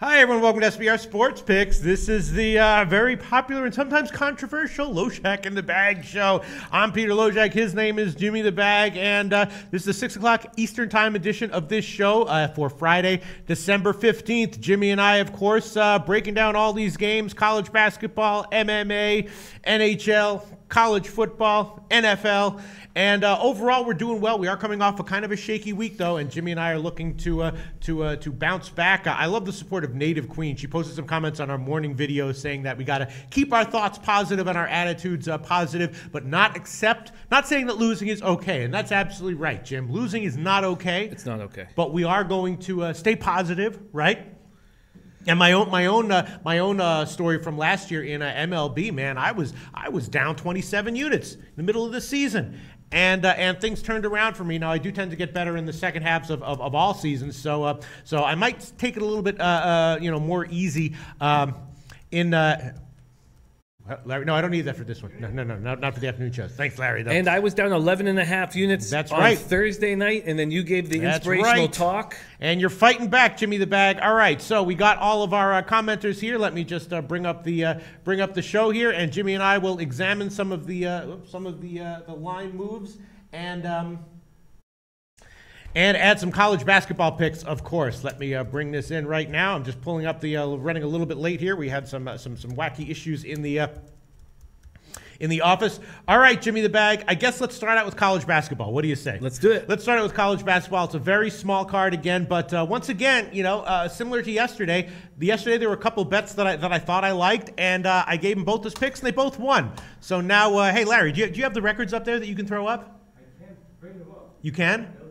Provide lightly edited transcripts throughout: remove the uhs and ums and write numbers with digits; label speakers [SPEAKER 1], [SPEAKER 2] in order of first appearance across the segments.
[SPEAKER 1] Hi, everyone. Welcome to SBR Sports Picks. This is the very popular and sometimes controversial Loshak the Bag show. I'm Peter Loshak. His name is Jimmy the Bag, and this is the 6 o'clock Eastern Time edition of this show for Friday, December 15th. Jimmy and I, of course, breaking down all these games: college basketball, MMA, NHL, college football, NFL. And overall, we're doing well. We are coming off a kind of a shaky week, though, and Jimmy and I are looking to bounce back. I love the support of Native Queen. She posted some comments on our morning video saying that we got to keep our thoughts positive and our attitudes positive, but not saying that losing is okay. And that's absolutely right, Jim. Losing is not okay.
[SPEAKER 2] It's not okay.
[SPEAKER 1] But we are going to stay positive, right? And my own story from last year in MLB, man, I was down 27 units in the middle of the season. And things turned around for me. Now, I do tend to get better in the second halves of all seasons, so I might take it a little bit more easy Larry, no, I don't need that for this one. No, not for the afternoon shows. Thanks, Larry.
[SPEAKER 2] And I was down 11.5 units on Thursday night, and then you gave the inspirational talk.
[SPEAKER 1] And you're fighting back, Jimmy the Bag. All right, so we got all of our commenters here. Let me just bring up the show here, and Jimmy and I will examine some of the line moves and add some college basketball picks, of course. Let me bring this in right now. I'm just pulling up running a little bit late here. We had some wacky issues in the office. All right, Jimmy the Bag. I guess let's start out with college basketball. What do you say?
[SPEAKER 2] Let's do it.
[SPEAKER 1] Let's start out with college basketball. It's a very small card again, but once again, similar to yesterday. Yesterday there were a couple bets that I thought I liked, and I gave them both as picks, and they both won. So now, hey, Larry, do you have the records up there that you can throw up?
[SPEAKER 3] I can bring them up.
[SPEAKER 1] You can?
[SPEAKER 3] It'll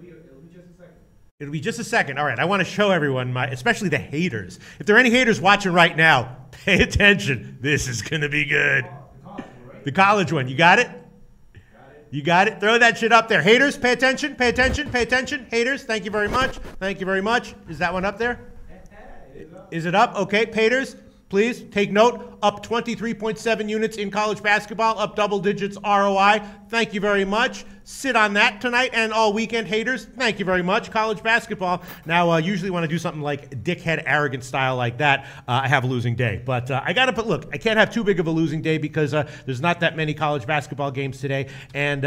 [SPEAKER 1] It'll be
[SPEAKER 3] be just a second.
[SPEAKER 1] just a second. All right, I want to show everyone, especially the haters. If there are any haters watching right now, pay attention. This is going to be good. The college one. You got it? You got it? Throw that shit up there. Haters, pay attention, pay attention, pay attention. Haters, thank you very much. Thank you very much. Is that one up there? Is it up? Okay, haters, please take note. Up 23.7 units in college basketball, up double digits ROI. Thank you very much. Sit on that tonight and all weekend, haters. Thank you very much. College basketball. Now, usually when I do something like dickhead arrogant style like that, I have a losing day. But I got to put, look, I can't have too big of a losing day because there's not that many college basketball games today. And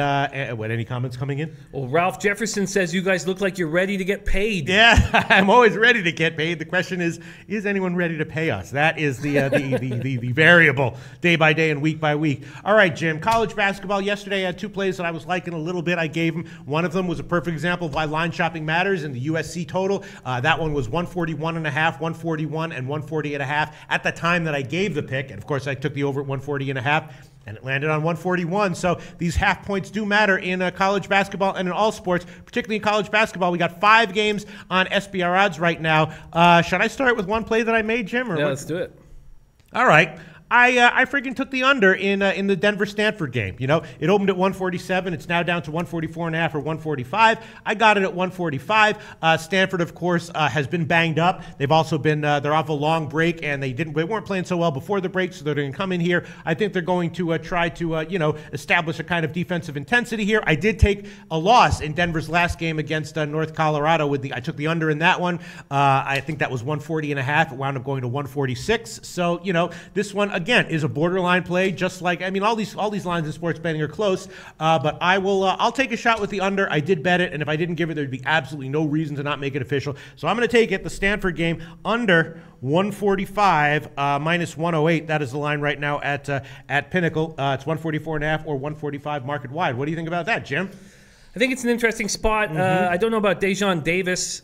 [SPEAKER 1] what, any comments coming in?
[SPEAKER 2] Well, Ralph Jefferson says you guys look like you're ready to get paid.
[SPEAKER 1] Yeah, I'm always ready to get paid. The question is anyone ready to pay us? That is the variable day by day and week by week. All right, Jim, college basketball. Yesterday I had two plays that I was liking a little bit. I gave them. One of them was a perfect example of why line shopping matters in the USC total. That one was 141.5, 141, and 140.5 at the time that I gave the pick. And of course, I took the over at 140.5. And it landed on 141. So these half points do matter in college basketball and in all sports, particularly in college basketball. We got 5 games on SBR odds right now. Should I start with one play that I made, Jim? Or
[SPEAKER 2] yeah, let's do it.
[SPEAKER 1] All right. I freaking took the under in the Denver-Stanford game. You know, it opened at 147. It's now down to 144.5 or 145. I got it at 145. Stanford, of course, has been banged up. They've also been they're off a long break, and they weren't playing so well before the break, so they're going to come in here. I think they're going to try to establish a kind of defensive intensity here. I did take a loss in Denver's last game against North Colorado. I took the under in that one. I think that was 140.5. It wound up going to 146. So this one again is a borderline play, just like all these lines in sports betting are close. But I'll take a shot with the under. I did bet it, and if I didn't give it, there'd be absolutely no reason to not make it official. So I'm going to take it. The Stanford game under 145 minus 108. That is the line right now at Pinnacle. It's 144.5 or 145 market wide. What do you think about that, Jim?
[SPEAKER 2] I think it's an interesting spot. I don't know about Dejon Davis.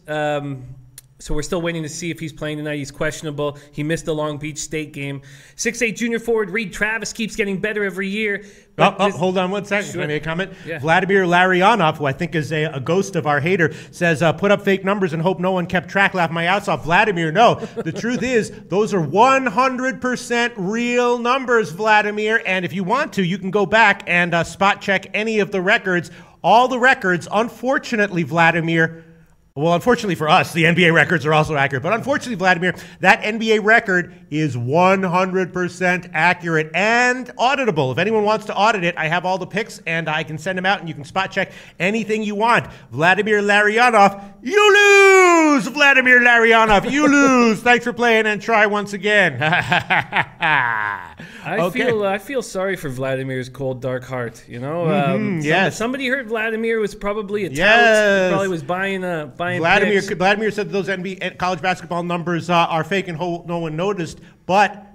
[SPEAKER 2] So we're still waiting to see if he's playing tonight. He's questionable. He missed the Long Beach State game. 6'8" junior forward Reed Travis keeps getting better every year.
[SPEAKER 1] Hold on one second. Can I make a comment?
[SPEAKER 2] Yeah.
[SPEAKER 1] Vladimir Larionov, who I think is a ghost of our hater, says, put up fake numbers and hope no one kept track. Laugh my ass off. Vladimir, no. The truth is, those are 100% real numbers, Vladimir. And if you want to, you can go back and spot check any of the records. All the records, unfortunately, Vladimir, Well, unfortunately for us, the NBA records are also accurate. But unfortunately, Vladimir, that NBA record is 100% accurate and auditable. If anyone wants to audit it, I have all the picks, and I can send them out, and you can spot check anything you want. Vladimir Larionov, you lose! Vladimir Larionov, you lose! Thanks for playing, and try once again.
[SPEAKER 2] I feel sorry for Vladimir's cold, dark heart. You know,
[SPEAKER 1] yes.
[SPEAKER 2] Somebody heard Vladimir was probably a tout.
[SPEAKER 1] Yes.
[SPEAKER 2] He probably was buying
[SPEAKER 1] Vladimir
[SPEAKER 2] picks.
[SPEAKER 1] said that those NBA college basketball numbers are fake and no one noticed, but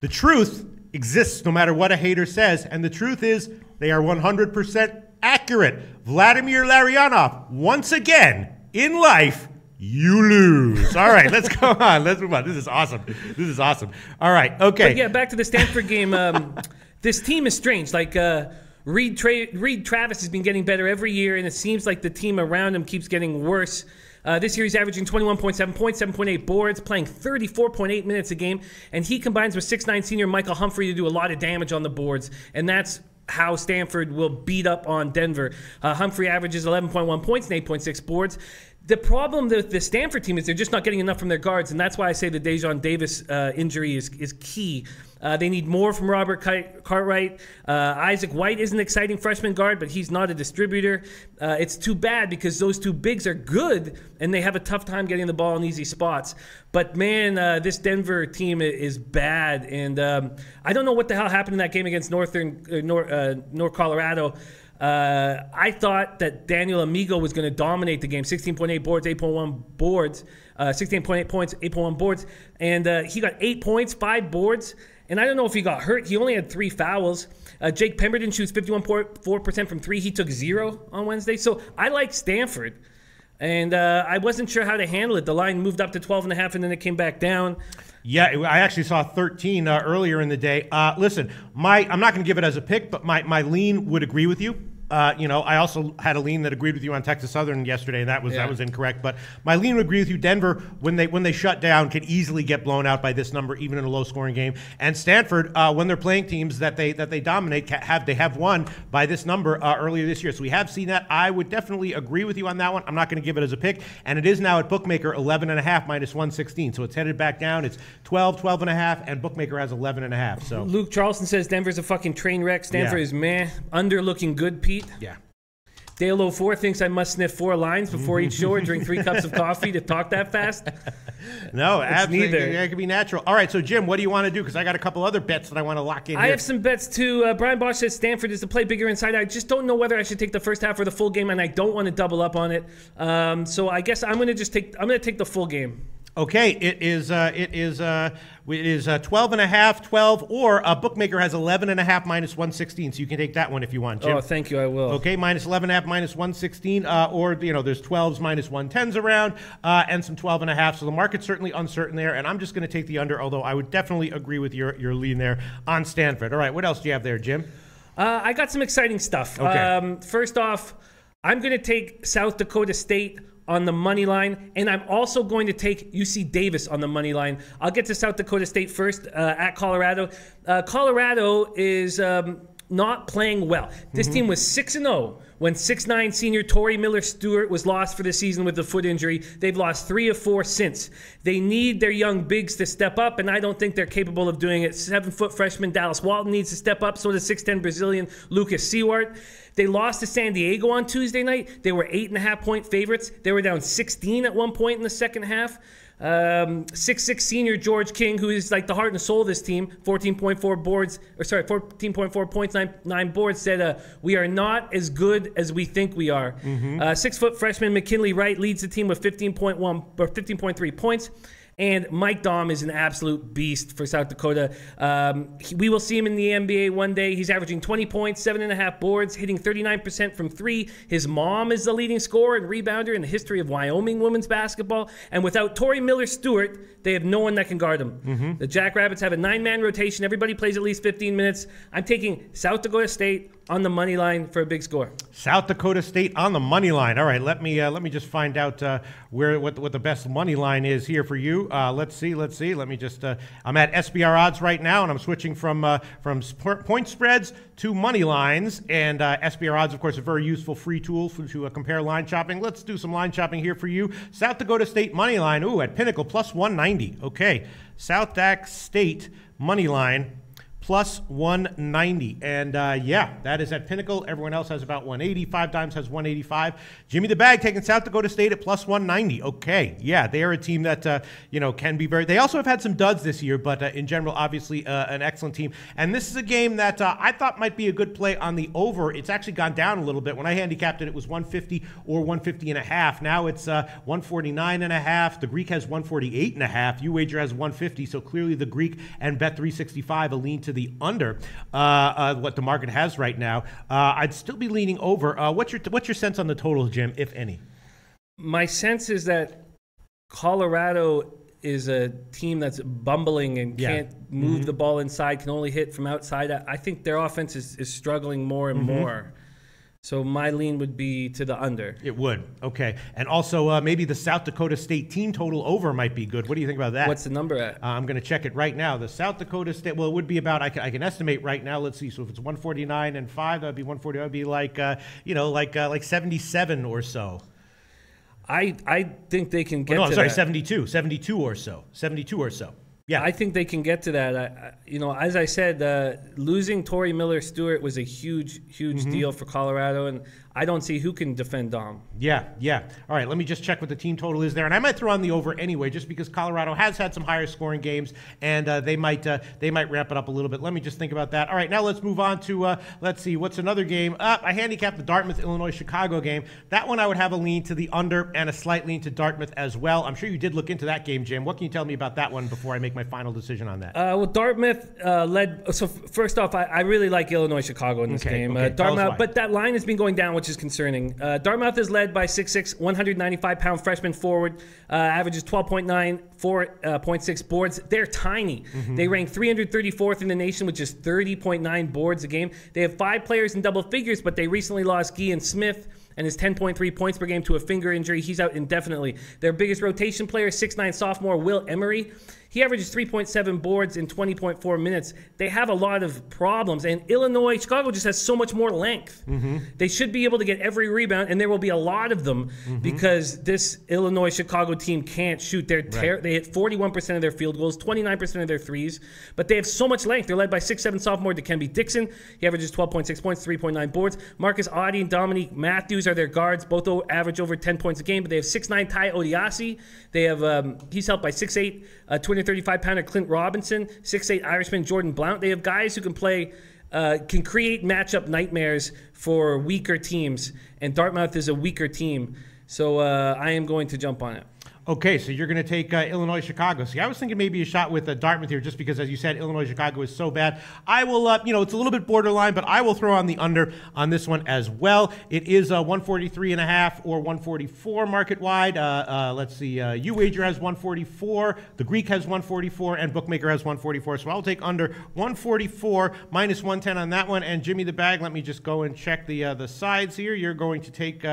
[SPEAKER 1] the truth exists no matter what a hater says, and the truth is they are 100% accurate. Vladimir Larionov, once again in life, you lose. All right, let's go on. Let's move on. This is awesome. This is awesome. All right, okay.
[SPEAKER 2] But yeah, back to the Stanford game. This team is strange. Like Reed Travis has been getting better every year, and it seems like the team around him keeps getting worse. This year he's averaging 21.7 points, 7.8 boards, playing 34.8 minutes a game, and he combines with 6'9" senior Michael Humphrey to do a lot of damage on the boards, and that's how Stanford will beat up on Denver. Humphrey averages 11.1 points and 8.6 boards. The problem with the Stanford team is they're just not getting enough from their guards, and that's why I say the Dejon Davis injury is key. They need more from Robert Cartwright. Isaac White is an exciting freshman guard, but he's not a distributor. It's too bad because those two bigs are good, and they have a tough time getting the ball in easy spots. But, man, this Denver team is bad, and I don't know what the hell happened in that game against North Colorado. I thought that Daniel Amigo was going to dominate the game. 16.8 boards, 8.1 boards, 16.8 points, 8.1 boards. And he got 8 points, 5 boards. And I don't know if he got hurt. He only had 3 fouls. Jake Pemberton shoots 51.4% from 3. He took 0 on Wednesday. So I like Stanford. And I wasn't sure how to handle it. The line moved up to 12.5, and then it came back down.
[SPEAKER 1] Yeah, I actually saw 13 earlier in the day. Listen, I'm not going to give it as a pick, but my lean would agree with you. I also had a lean that agreed with you on Texas Southern yesterday, and that was incorrect. But my lean would agree with you. Denver, when they shut down, can easily get blown out by this number, even in a low-scoring game. And Stanford, when they're playing teams that they dominate, they have won by this number earlier this year. So we have seen that. I would definitely agree with you on that one. I'm not going to give it as a pick, and it is now at Bookmaker 11.5 minus 116. So it's headed back down. It's 12, 12.5, and Bookmaker has 11.5. So
[SPEAKER 2] Luke Charleston says Denver's a fucking train wreck. Stanford is meh. Under looking good, Pete.
[SPEAKER 1] Yeah.
[SPEAKER 2] Dale 04 thinks I must sniff 4 lines before each show or drink 3 cups of coffee to talk that fast.
[SPEAKER 1] No, absolutely. It can be natural. All right, so Jim, what do you want to do? Because I got a couple other bets that I want to lock in.
[SPEAKER 2] I have some bets too. Brian Bosch says Stanford is to play bigger inside. I just don't know whether I should take the first half or the full game, and I don't want to double up on it. So I guess I'm going to take the full game.
[SPEAKER 1] Okay, it is 12.5, 12, or a Bookmaker has 11.5 minus 116, so you can take that one if you want, Jim.
[SPEAKER 2] Oh, thank you, I will.
[SPEAKER 1] Okay, minus 11.5 minus 116, or there's 12s minus 110s around, and some 12.5. So the market's certainly uncertain there, and I'm just going to take the under. Although I would definitely agree with your lean there on Stanford. All right, what else do you have there, Jim?
[SPEAKER 2] I got some exciting stuff.
[SPEAKER 1] Okay.
[SPEAKER 2] First off, I'm going to take South Dakota State on the money line, and I'm also going to take UC Davis on the money line. I'll get to South Dakota State first at Colorado. Colorado is not playing well. This team was 6-0 when 6'9" senior Tory Miller-Stewart was lost for the season with a foot injury. They've lost 3 of 4 since. They need their young bigs to step up, and I don't think they're capable of doing it. 7-foot freshman Dallas Walton needs to step up. So does 6'10" Brazilian Lucas Seward. They lost to San Diego on Tuesday night. They were 8.5-point favorites. They were down 16 at one point in the second half. 6'6" senior George King, who is like the heart and soul of this team, 14.4 points, 9 boards, said, we are not as good as we think we are. 6-foot freshman McKinley Wright leads the team with 15.3 points. And Mike Daum is an absolute beast for South Dakota. We will see him in the NBA one day. He's averaging 20 points, 7.5 boards, hitting 39% from 3. His mom is the leading scorer and rebounder in the history of Wyoming women's basketball. And without Tory Miller-Stewart, they have no one that can guard him. The Jackrabbits have a 9-man rotation. Everybody plays at least 15 minutes. I'm taking South Dakota State on the money line for a big score.
[SPEAKER 1] South Dakota State on the money line. All right, let me just find out what the best money line is here for you. Let's see. Let me just. I'm at SBR odds right now, and I'm switching from point spreads to money lines. And SBR odds, of course, a very useful free tool to compare line shopping. Let's do some line shopping here for you. South Dakota State money line. Ooh, at Pinnacle plus 190. Okay, South Dak State money line. Plus 190. And yeah, that is at Pinnacle. Everyone else has about 180. 5 Dimes has 185. Jimmy the Bag taking South Dakota State at plus 190. Okay, yeah, they are a team that, can be very... They also have had some duds this year, but in general, obviously, an excellent team. And this is a game that I thought might be a good play on the over. It's actually gone down a little bit. When I handicapped it, it was 150 or 150 and a half. Now it's 149 and a half. The Greek has 148 and a half. UWager has 150. So clearly the Greek and Bet365 a lean to the under what the market has right now. I'd still be leaning over. What's your sense on the total, Jim, if any?
[SPEAKER 2] My sense is that Colorado is a team that's bumbling and can't move the ball inside, can only hit from outside. I think their offense is struggling more and more. So my lean would be to the under. It would. Okay. And also maybe the South Dakota State team total over might be good. What do you think about that? What's the number at? I'm going to check it right now. The South Dakota State, well, it would be about, I can estimate right now. Let's see. So if it's 149 and 5, that would be 140. That would be like, like 77 or so. I think they can get to that. 72 or so. 72 or so. Yeah, I think they can get to that. As I said, losing Torrey Miller-Stewart was a huge deal for Colorado, and I don't see who can defend Dom. Yeah. All right, let me just check what the team total is there, and I might throw on the over anyway, just because Colorado has had some higher scoring games, and they might ramp it up a little bit. Let me just think about that. All right, now let's move on to let's see, what's another game? I handicapped the Dartmouth, Illinois, Chicago game. That one I would have a lean to the under and a slight lean to Dartmouth as well. I'm sure you did look into that game, Jim. What can you tell me about that one before I make my final decision on that? Well, Dartmouth led. So first off, I really like Illinois, Chicago in this game. Dartmouth, but that line has been going down, which is concerning. Dartmouth is led by 6'6", 195-pound freshman forward. Averages 12.9, 4.6 boards. They're tiny. They rank 334th in the nation with just 30.9 boards a game. They have 5 players in double figures, but they recently lost Gian Smith and his 10.3 points per game to a finger injury. He's out indefinitely. Their biggest rotation player, 6'9" sophomore Will Emery. He averages 3.7 boards in 20.4 minutes. They have a lot of problems, and Illinois, Chicago just has so much more length. They should be able to get every rebound, and there will be a lot of them because this Illinois-Chicago team can't shoot. They hit 41% of their field goals, 29% of their threes, but they have so much length. They're led by 6'7" sophomore Dikembe Dixon. He averages 12.6 points, 3.9 boards. Marcus Audie and Dominique Matthews are their guards. Both average over 10 points a game, but they have 6'9" Ty Odiasi. They have he's helped by 6'8", 235-pounder Clint Robinson, 6'8" Irishman Jordan Blount. They have guys who can play, can create matchup nightmares for weaker teams, and Dartmouth is a weaker team. So I am going to jump on it. Okay, so you're going to take Illinois, Chicago. See, I was thinking maybe a shot with Dartmouth here, just because, as you said, Illinois, Chicago is so bad. I will, it's a little bit borderline, but I will throw on the under on this one as well. It is 143.5 or 144 market wide. Let's see, UWager has 144, the Greek has 144, and Bookmaker has 144. So I'll take under 144 minus 110 on that one. And Jimmy the Bag, let me just go and check the sides here. You're going to take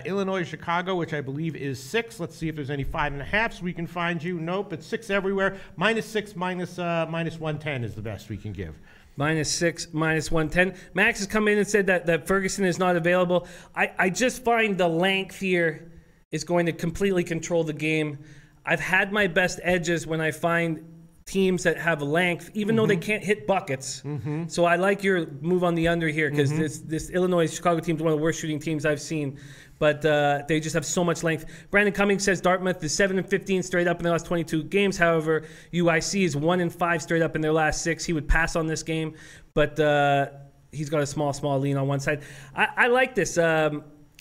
[SPEAKER 2] Illinois, Chicago, which I believe is 6. Let's see if there's any 5.5s we can find you. Nope, it's 6 everywhere. -6, minus 110 is the best we can give. -6, minus 110. Max has come in and said that Ferguson is not available. I just find the length here is going to completely control the game. I've had my best edges when I find teams that have length, even though they can't hit buckets. So I like your move on the under here, because this Illinois-Chicago team is one of the worst shooting teams I've seen. But they just have so much length. Brandon Cummings says Dartmouth is 7-15 straight up in their last 22 games. However, UIC is 1-5 straight up in their last 6. He would pass on this game, but he's got a small lean on one side. I like this.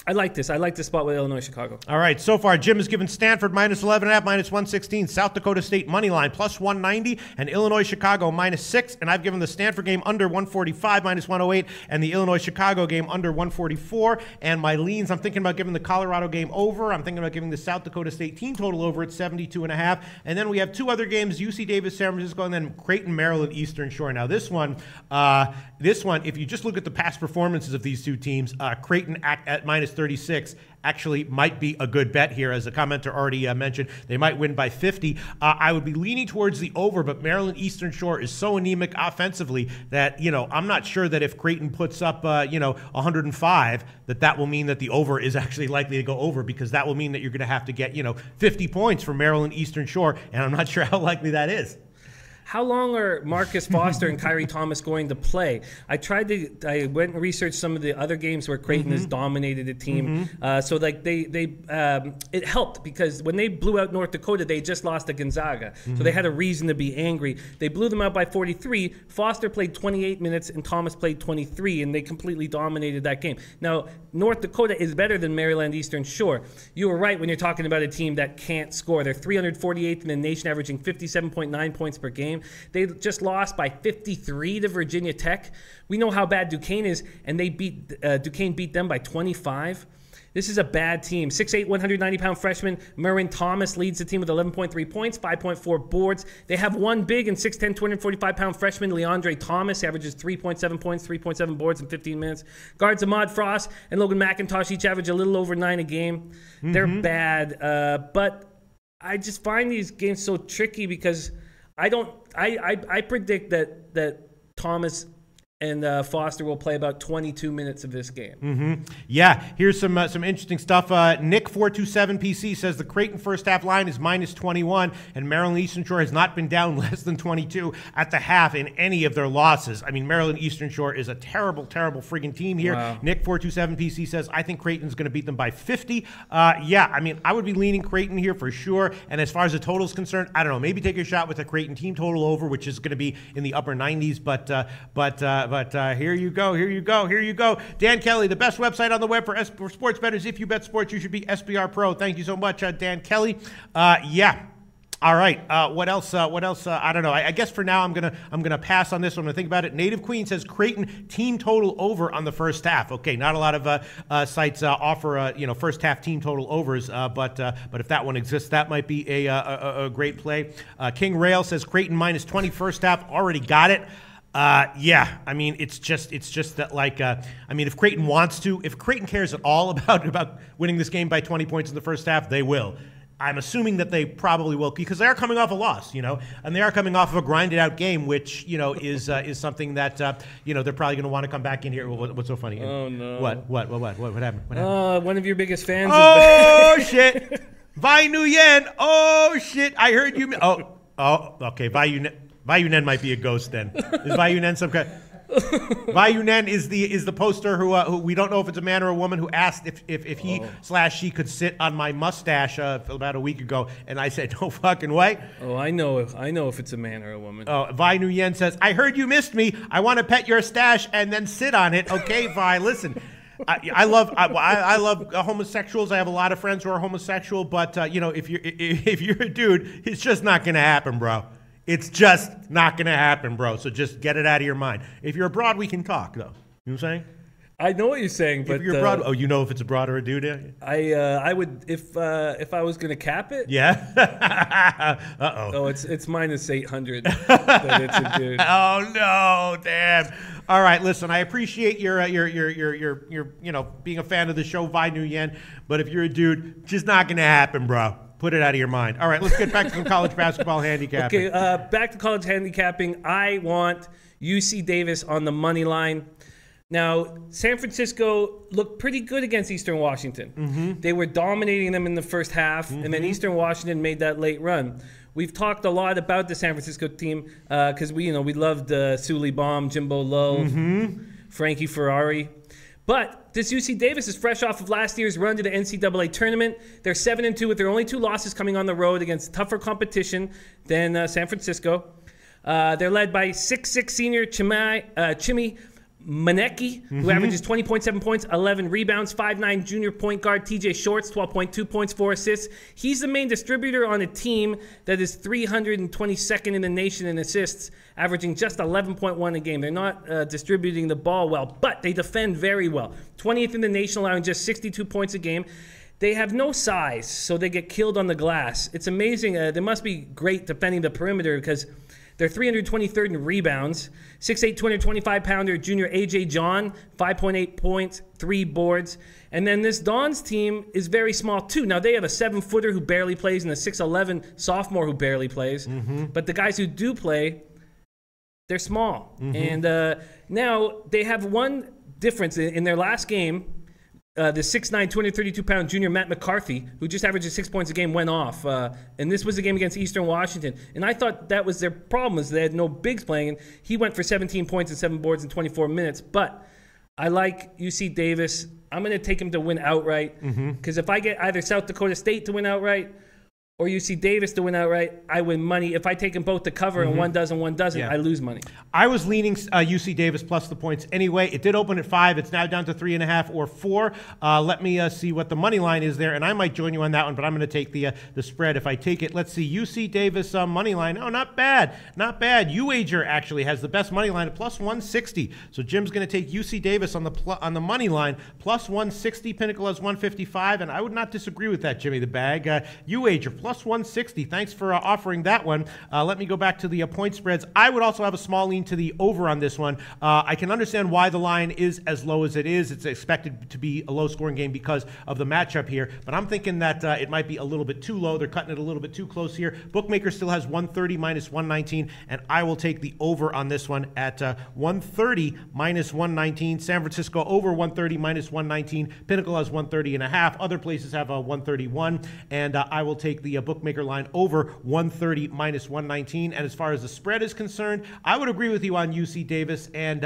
[SPEAKER 2] I like this. I like this spot with Illinois, Chicago.
[SPEAKER 1] All right, so far, Jim has given Stanford minus 11.5, minus 116, South Dakota State money line plus 190, and Illinois, Chicago minus 6. And I've given the Stanford game under 145, minus 108, and the Illinois, Chicago game under 144. And my leans, I'm thinking about giving the Colorado game over. I'm thinking about giving the South Dakota State team total over at 72.5. And then we have two other games, UC Davis, San Francisco, and then Creighton, Maryland, Eastern Shore. Now, this one, if you just look at the past performances of these two teams, Creighton at minus 36 actually might be a good bet here. As a commenter already mentioned, they might win by 50. I would be leaning towards the over, but Maryland Eastern Shore is so anemic offensively that, I'm not sure that if Creighton puts up, 105, that will mean that the over is actually likely to go over, because that will mean that you're going to have to get, 50 points from Maryland Eastern Shore, and I'm not sure how likely that is.
[SPEAKER 2] How long are Marcus Foster and Kyrie Thomas going to play? I went and researched some of the other games where Creighton has dominated the team. It helped because when they blew out North Dakota, they just lost to Gonzaga. So they had a reason to be angry. They blew them out by 43. Foster played 28 minutes and Thomas played 23, and they completely dominated that game. Now, North Dakota is better than Maryland Eastern Shore. You were right when you're talking about a team that can't score. They're 348th in the nation, averaging 57.9 points per game. They just lost by 53 to Virginia Tech. We know how bad Duquesne is, and Duquesne beat them by 25. This is a bad team. 6'8", 190-pound freshman Merwin Thomas leads the team with 11.3 points, 5.4 boards. They have one big and 6'10", 245-pound freshman Leandre Thomas, averages 3.7 points, 3.7 boards in 15 minutes. Guards Ahmad Frost and Logan McIntosh each average a little over 9 a game. They're bad, but I just find these games so tricky because I predict that Thomas and Foster will play about 22 minutes of this game.
[SPEAKER 1] Yeah, here's some interesting stuff. Nick427PC says the Creighton first half line is minus 21, and Maryland Eastern Shore has not been down less than 22 at the half in any of their losses. I mean, Maryland Eastern Shore is a terrible, terrible friggin' team here.
[SPEAKER 2] Wow.
[SPEAKER 1] Nick427PC says, I think Creighton's going to beat them by 50. Yeah, I mean, I would be leaning Creighton here for sure. And as far as the total is concerned, I don't know, maybe take a shot with a Creighton team total over, which is going to be in the upper 90s, but here you go. Dan Kelly, the best website on the web for sports bettors. If you bet sports, you should be SBR Pro. Thank you so much, Dan Kelly. Yeah. All right. What else? I don't know. I guess for now I'm gonna pass on this one. I'm gonna think about it. Native Queen says Creighton team total over on the first half. Okay, not a lot of sites offer first half team total overs, but if that one exists, that might be a great play. King Rail says Creighton minus 20 first half. Already got it. Yeah, I mean, it's just that, like, I mean, if Creighton cares at all about winning this game by 20 points in the first half, they will. I'm assuming that they probably will, because they are coming off a loss, and they are coming off of a grinded out game, which, is something that, they're probably going to want to come back in here. What's so funny?
[SPEAKER 2] Oh, no.
[SPEAKER 1] What happened?
[SPEAKER 2] One of your biggest fans.
[SPEAKER 1] Oh, shit. Vai Nguyen. Oh, shit. I heard you. Oh, okay. Vai Nguyen might be a ghost then. Is Vai Nguyen some kind? Vai Nguyen is the poster who we don't know if it's a man or a woman, who asked if he / she could sit on my mustache about a week ago, and I said no fucking way.
[SPEAKER 2] Oh, I know if it's a man or a woman.
[SPEAKER 1] Oh, Vai Nguyen says, I heard you missed me. I want to pet your stash and then sit on it. Okay, Vi, listen. I love homosexuals. I have a lot of friends who are homosexual, but if you're a dude, it's just not gonna happen, bro. It's just not going to happen, bro. So just get it out of your mind. If you're abroad, we can talk, though. You know what I'm saying?
[SPEAKER 2] I know what you're saying, but
[SPEAKER 1] if you're abroad, you know if it's a broad or a dude?
[SPEAKER 2] I would if I was going to cap it.
[SPEAKER 1] Yeah.
[SPEAKER 2] Oh, it's minus 800 that it's a dude.
[SPEAKER 1] Oh no, damn. All right, listen. I appreciate your being a fan of the show, Vai Nguyen, but if you're a dude, just not going to happen, bro. Put it out of your mind. All right, let's get back to some college basketball handicapping.
[SPEAKER 2] Okay, back to college handicapping. I want UC Davis on the money line. Now, San Francisco looked pretty good against Eastern Washington. They were dominating them in the first half, and then Eastern Washington made that late run. We've talked a lot about the San Francisco team because we loved Sully Baum, Jimbo Lowe, Frankie Ferrari. But this UC Davis is fresh off of last year's run to the NCAA tournament. They're 7-2 with their only 2 losses coming on the road against tougher competition than San Francisco. They're led by 6'6" senior Chimmy Manecki, who averages 20.7 points, 11 rebounds, 5'9" junior point guard. TJ Shorts, 12.2 points, 4 assists. He's the main distributor on a team that is 322nd in the nation in assists, averaging just 11.1 a game. They're not distributing the ball well, but they defend very well. 20th in the nation, allowing just 62 points a game. They have no size, so they get killed on the glass. It's amazing. They must be great defending the perimeter because they're 323rd in rebounds. 6'8", 225-pounder junior A.J. John, 5.8 points, 3 boards. And then this Dons team is very small, too. Now, they have a 7-footer who barely plays and a 6'11" sophomore who barely plays. But the guys who do play, they're small. And now they have one difference in their last game. The 6'9", 232-pound junior Matt McCarthy, who just averages 6 points a game, went off. And this was a game against Eastern Washington. And I thought that was their problem, is they had no bigs playing. And he went for 17 points and 7 boards in 24 minutes. But I like UC Davis. I'm going to take him to win outright. Because if I get either South Dakota State to win outright or UC Davis to win outright, I win money. If I take them both to cover and one does and one doesn't, I lose money.
[SPEAKER 1] I was leaning UC Davis plus the points anyway. It did open at 5. It's now down to 3.5 or 4. Let me see what the money line is there, and I might join you on that one, but I'm going to take the spread. If I take it, let's see, UC Davis money line. Oh, not bad. Not bad. UWager actually has the best money line at plus 160. So Jim's going to take UC Davis on the money line, plus 160. Pinnacle has 155, and I would not disagree with that, Jimmy the Bag. UWager plus 160. Thanks for offering that one. Let me go back to the point spreads. I would also have a small lean to the over on this one. I can understand why the line is as low as it is. It's expected to be a low-scoring game because of the matchup here, but I'm thinking that it might be a little bit too low. They're cutting it a little bit too close here. Bookmaker still has 130 minus 119, and I will take the over on this one at 130 minus 119. San Francisco over 130 minus 119. Pinnacle has 130.5. Other places have 131, and I will take the bookmaker line over 130 minus 119. And as far as the spread is concerned, I would agree with you on UC Davis, and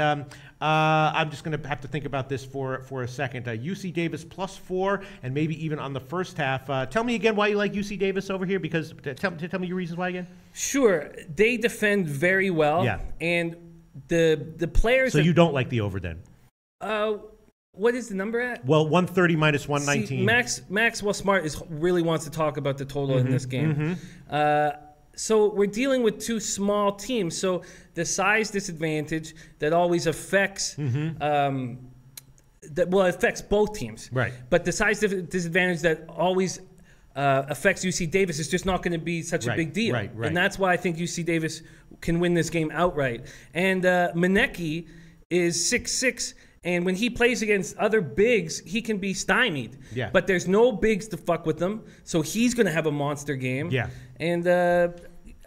[SPEAKER 1] I'm just going to have to think about this for a second. UC Davis plus 4, and maybe even on the first half. Tell me again why you like UC Davis over here, because tell me your reasons why again.
[SPEAKER 2] Sure. They defend very well.
[SPEAKER 1] Yeah.
[SPEAKER 2] And the players...
[SPEAKER 1] So you don't like the over then?
[SPEAKER 2] What is the number at?
[SPEAKER 1] Well, 130 minus 119.
[SPEAKER 2] See, Maxwell Smart really wants to talk about the total in this game. So we're dealing with two small teams. So the size disadvantage that always affects affects both teams.
[SPEAKER 1] Right.
[SPEAKER 2] But the size disadvantage that always affects UC Davis is just not going to be such a big deal.
[SPEAKER 1] Right.
[SPEAKER 2] And that's why I think UC Davis can win this game outright. And Manecki is 6'6", and when he plays against other bigs, he can be stymied.
[SPEAKER 1] Yeah.
[SPEAKER 2] But there's no bigs to fuck with them, so he's going to have a monster game.
[SPEAKER 1] Yeah.
[SPEAKER 2] And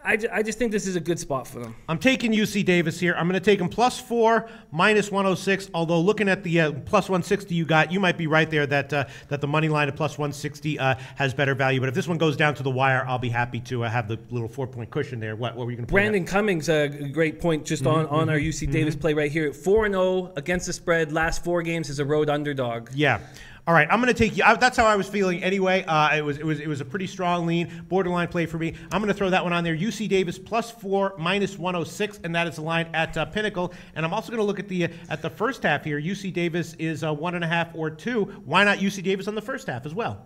[SPEAKER 2] I just think this is a good spot for them.
[SPEAKER 1] I'm taking UC Davis here. I'm going to take them plus 4, minus 106. Although looking at the plus 160 you might be right there that the money line at plus 160 has better value. But if this one goes down to the wire, I'll be happy to have the little 4-point cushion there. What were you going to?
[SPEAKER 2] Brandon Cummings, a great point just on our UC Davis play right here. 4-0 against the spread. Last 4 games as a road underdog.
[SPEAKER 1] Yeah. All right, I'm going to take you. That's how I was feeling anyway. It was a pretty strong lean, borderline play for me. I'm going to throw that one on there. UC Davis plus 4, minus 106, and that is the line at Pinnacle. And I'm also going to look at the first half here. UC Davis is 1.5 or 2. Why not UC Davis on the first half as well?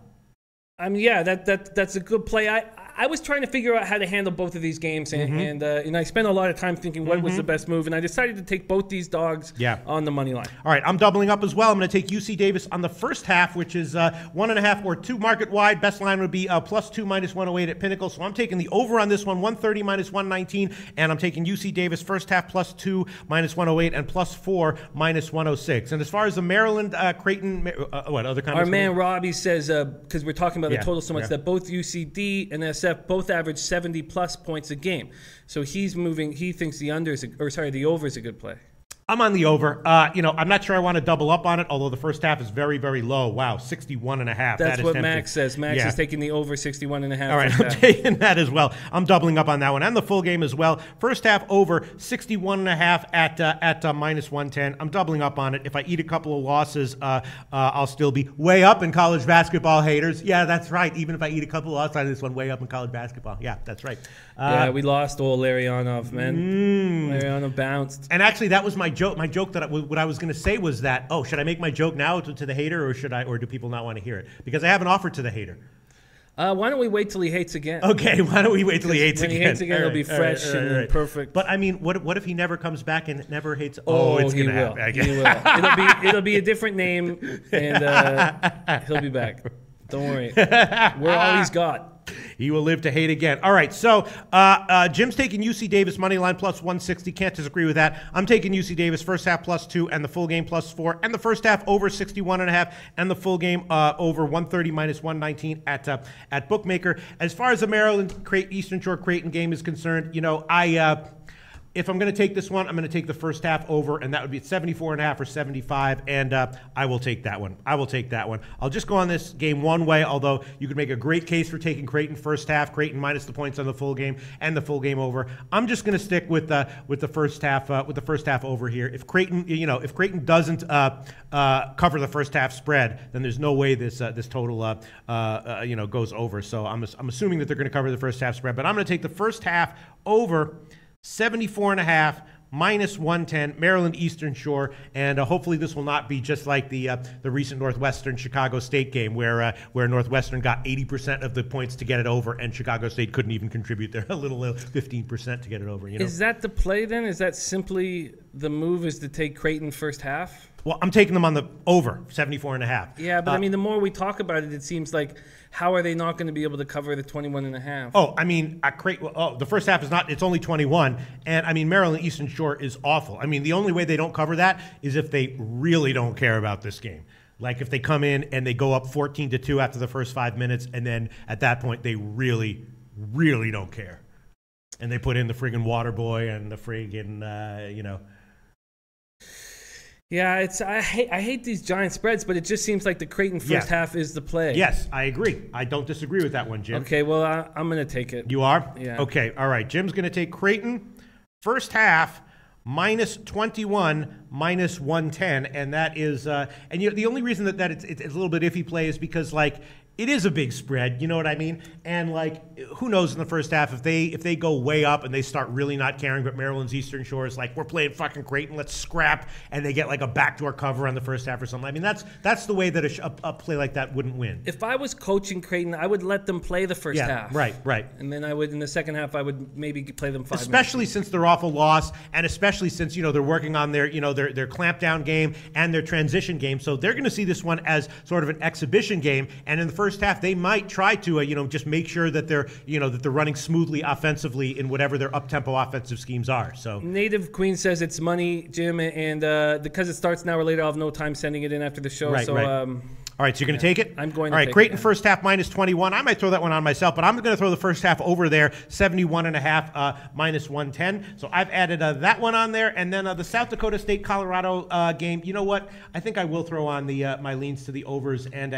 [SPEAKER 2] I mean, yeah, that's a good play. I was trying to figure out how to handle both of these games, and I spent a lot of time thinking what was the best move, and I decided to take both these dogs on the money line.
[SPEAKER 1] All right, I'm doubling up as well. I'm going to take UC Davis on the first half, which is 1.5 or 2 market wide. Best line would be plus 2 minus 108 at Pinnacle. So I'm taking the over on this one, 130 minus 119, and I'm taking UC Davis first half plus 2 minus 108 and plus 4 minus 106. And as far as the Maryland Creighton, what other comments?
[SPEAKER 2] Our man Robbie says, because we're talking about the total so much, that both UCD and SF both average 70-plus points a game. So he's moving. He thinks the over is a good play.
[SPEAKER 1] I'm on the over. I'm not sure I want to double up on it, although the first half is very, very low. Wow, 61.5.
[SPEAKER 2] That's what
[SPEAKER 1] tempting.
[SPEAKER 2] Max says. Max is taking the over 61.5.
[SPEAKER 1] All right, I'm taking that as well. I'm doubling up on that one and the full game as well. First half over 61.5 at minus 110. I'm doubling up on it. If I eat a couple of losses, I'll still be way up in college basketball, haters. Yeah, that's right. Even if I eat a couple of losses on this one, way up in college basketball. Yeah, that's right.
[SPEAKER 2] Yeah, we lost old Larionov, man. Larionov bounced.
[SPEAKER 1] And actually, that was my joke. My joke what I was going to say was that, oh, should I make my joke now to the hater, or do people not want to hear it? Because I have an offer to the hater.
[SPEAKER 2] Why don't we wait till he hates again?
[SPEAKER 1] Okay, why don't we wait till he hates again?
[SPEAKER 2] When he hates again, it'll be fresh and perfect.
[SPEAKER 1] But I mean, what if he never comes back and never hates?
[SPEAKER 2] Oh,
[SPEAKER 1] it's
[SPEAKER 2] he
[SPEAKER 1] gonna
[SPEAKER 2] will.
[SPEAKER 1] happen.
[SPEAKER 2] He will. It'll be a different name, and he'll be back. Don't worry. We're all he's got.
[SPEAKER 1] He will live to hate again. All right, so Jim's taking UC Davis money line plus 160. Can't disagree with that. I'm taking UC Davis first half plus 2 and the full game plus 4 and the first half over 61.5 and the full game over 130 minus 119 at Bookmaker. As far as the Maryland Eastern Shore Creighton game is concerned, if I'm going to take this one, I'm going to take the first half over, and that would be at 74.5 or 75, and I will take that one. I'll just go on this game one way, although you could make a great case for taking Creighton first half, Creighton minus the points on the full game, and the full game over. I'm just going to stick with the first half over here. If Creighton doesn't cover the first half spread, then there's no way this total goes over. So I'm assuming that they're going to cover the first half spread, but I'm going to take the first half over 74.5 minus 110, Maryland Eastern Shore, and hopefully this will not be just like the recent Northwestern Chicago State game where Northwestern got 80% of the points to get it over, and Chicago State couldn't even contribute their little 15% to get it over.
[SPEAKER 2] Is that the play then? Is that simply the move is to take Creighton first half?
[SPEAKER 1] Well, I'm taking them on the over 74.5.
[SPEAKER 2] Yeah, but I mean, the more we talk about it, it seems like how are they not going to be able to cover the 21.5?
[SPEAKER 1] Oh, I mean, the first half is not. It's only 21, and I mean, Maryland Eastern Shore is awful. I mean, the only way they don't cover that is if they really don't care about this game. Like if they come in and they go up 14-2 after the first 5 minutes, and then at that point they really, really don't care, and they put in the friggin' water boy and the friggin'
[SPEAKER 2] Yeah, I hate these giant spreads, but it just seems like the Creighton first half is the play.
[SPEAKER 1] Yes, I agree. I don't disagree with that one, Jim.
[SPEAKER 2] Okay, well, I'm going to take it.
[SPEAKER 1] You are?
[SPEAKER 2] Yeah.
[SPEAKER 1] Okay, all right. Jim's going to take Creighton first half minus 21 minus 110, and that is the only reason that it's a little bit iffy play is because it is a big spread, you know what I mean? And who knows in the first half if they go way up and they start really not caring, but Maryland's Eastern Shore is we're playing fucking Creighton, let's scrap, and they get a backdoor cover on the first half or something. I mean that's the way that a play like that wouldn't win.
[SPEAKER 2] If I was coaching Creighton, I would let them play the first half.
[SPEAKER 1] Right.
[SPEAKER 2] And then I would in the second half I would maybe play them 5 minutes.
[SPEAKER 1] Especially since they're off a loss, and especially since they're working on their their clamp down game and their transition game, so they're going to see this one as sort of an exhibition game, and in the first half they might try to just make sure that they're running smoothly offensively in whatever their up-tempo offensive schemes are. So
[SPEAKER 2] Native Queen says it's money, Jim, and because it starts now or later, I'll have no time sending it in after the show.
[SPEAKER 1] Right,
[SPEAKER 2] so
[SPEAKER 1] right. All right, so you're going to take it?
[SPEAKER 2] I'm going to
[SPEAKER 1] All right,
[SPEAKER 2] take
[SPEAKER 1] Creighton
[SPEAKER 2] it.
[SPEAKER 1] first half minus 21. I might throw that one on myself, but I'm going to throw the first half over there, 71.5 minus 110. So I've added that one on there, and then the South Dakota State Colorado game. You know what? I think I will throw on the my leans to the overs and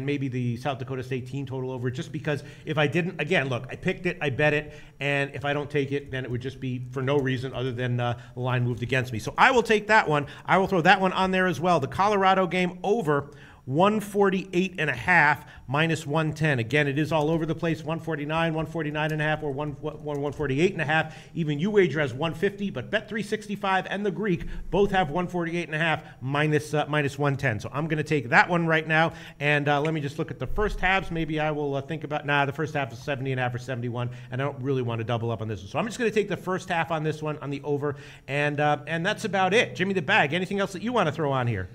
[SPEAKER 1] maybe the South Dakota State team total over, just because if I didn't, again, look, I picked it, I bet it, and if I don't take it, then it would just be for no reason other than the line moved against me. So I will take that one. I will throw that one on there as well. The Colorado game over 148.5 minus 110. Again, it is all over the place. 149, 149.5, or 148.5. Even UWager has 150, but Bet365 and the Greek both have 148.5 minus 110. So I'm going to take that one right now. And let me just look at the first halves. Maybe I will think about, the first half is 70.5 or 71, and I don't really want to double up on this one. So I'm just going to take the first half on this one, on the over, and that's about it. Jimmy the Bag, anything else that you want to throw on here?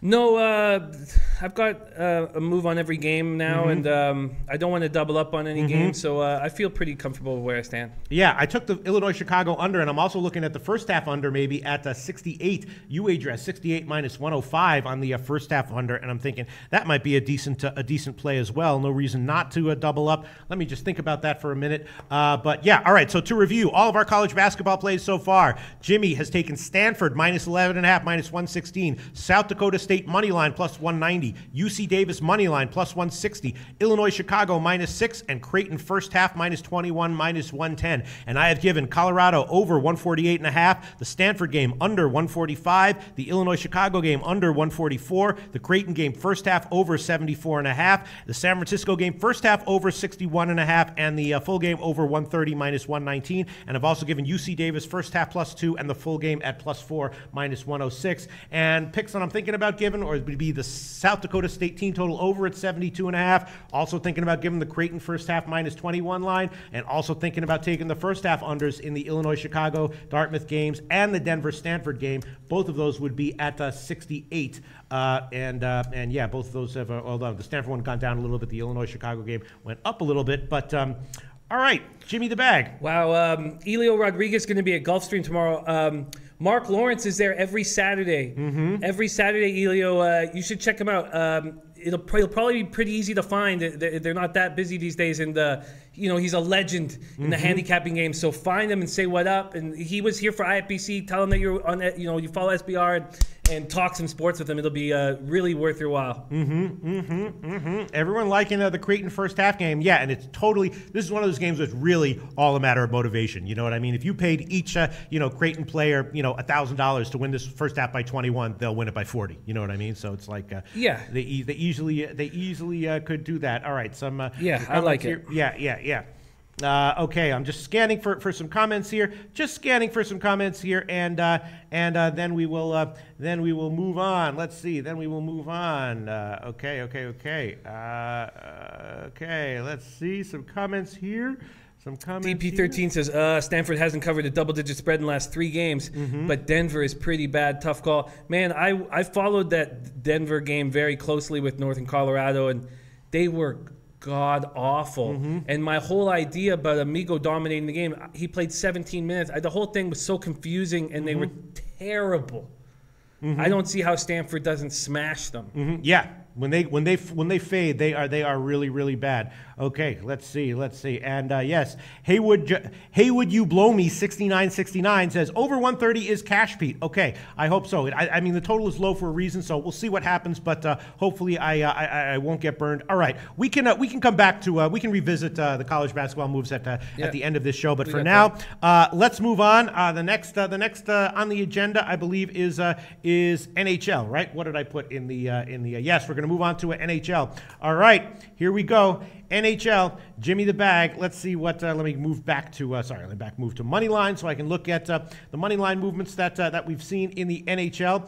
[SPEAKER 2] No, I've got a move on every game now, and I don't want to double up on any game, so I feel pretty comfortable where I stand.
[SPEAKER 1] Yeah, I took the Illinois-Chicago under, and I'm also looking at the first half under maybe at 68. UWager has 68 minus 105 on the first half under, and I'm thinking that might be a decent play as well. No reason not to double up. Let me just think about that for a minute. But yeah, all right, so to review, all of our college basketball plays so far, Jimmy has taken Stanford minus 11.5, minus 116, South Dakota State State money line plus 190, UC Davis money line plus 160, Illinois Chicago -6, and Creighton first half -21 -110. And I have given Colorado over 148.5, the Stanford game under 145, the Illinois Chicago game under 144, the Creighton game first half over 74.5, the San Francisco game first half over 61.5, and the full game over 130 -119. And I've also given UC Davis first half +2 and the full game at +4 -106. And picks that I'm thinking about giving would be the South Dakota State team total over at 72.5. Also thinking about giving the Creighton first half -21 line, and also thinking about taking the first half unders in the Illinois Chicago Dartmouth games and the Denver Stanford game. Both of those would be at 68. And yeah, both of those have, although the Stanford one gone down a little bit, the Illinois Chicago game went up a little bit. But all right, Jimmy the Bag.
[SPEAKER 2] Wow, Elio Rodriguez is going to be at Gulfstream tomorrow. Mark Lawrence is there every Saturday. Every Saturday, Elio. You should check him out. It'll probably be pretty easy to find. They're not that busy these days, and he's a legend in the handicapping game. So find him and say what up. And he was here for IFBC. Tell him that you're on. You follow SBR and talk some sports with him. It'll be really worth your while.
[SPEAKER 1] Everyone liking the Creighton first half game. Yeah, and it's totally. This is one of those games that's really all a matter of motivation. You know what I mean? If you paid each Creighton player $1,000 to win this first half by 21, they'll win it by 40. You know what I mean? So it's like they easily could do that. All right, some
[SPEAKER 2] I like
[SPEAKER 1] here.
[SPEAKER 2] it.
[SPEAKER 1] Yeah. Okay, I'm just scanning for some comments here. And then we will move on. Let's see. Then we will move on. Okay. Let's see some comments here.
[SPEAKER 2] DP13 says Stanford hasn't covered a double-digit spread in the last 3 games, but Denver is pretty bad. Tough call, man. I followed that Denver game very closely with Northern Colorado, and they were god awful. And my whole idea about Amigo dominating the game, he played 17 minutes. The whole thing was so confusing, and they were terrible. I don't see how Stanford doesn't smash them.
[SPEAKER 1] Yeah. When they fade, they are really, really bad. Okay, let's see. And yes, Haywood, you blow me 6969 says over 130 is cash, Pete. Okay, I hope so. I mean the total is low for a reason, so we'll see what happens. But hopefully I won't get burned. All right, we can come back to we can revisit the college basketball moves at the end of this show. But for now, let's move on. The next on the agenda, I believe, is NHL. Right? What did I put in the yes? We're going to move on to an NHL. All right, here we go. NHL, Jimmy the Bag. Let's see what. Let me move back to. Move to money line so I can look at the money line movements that we've seen in the NHL.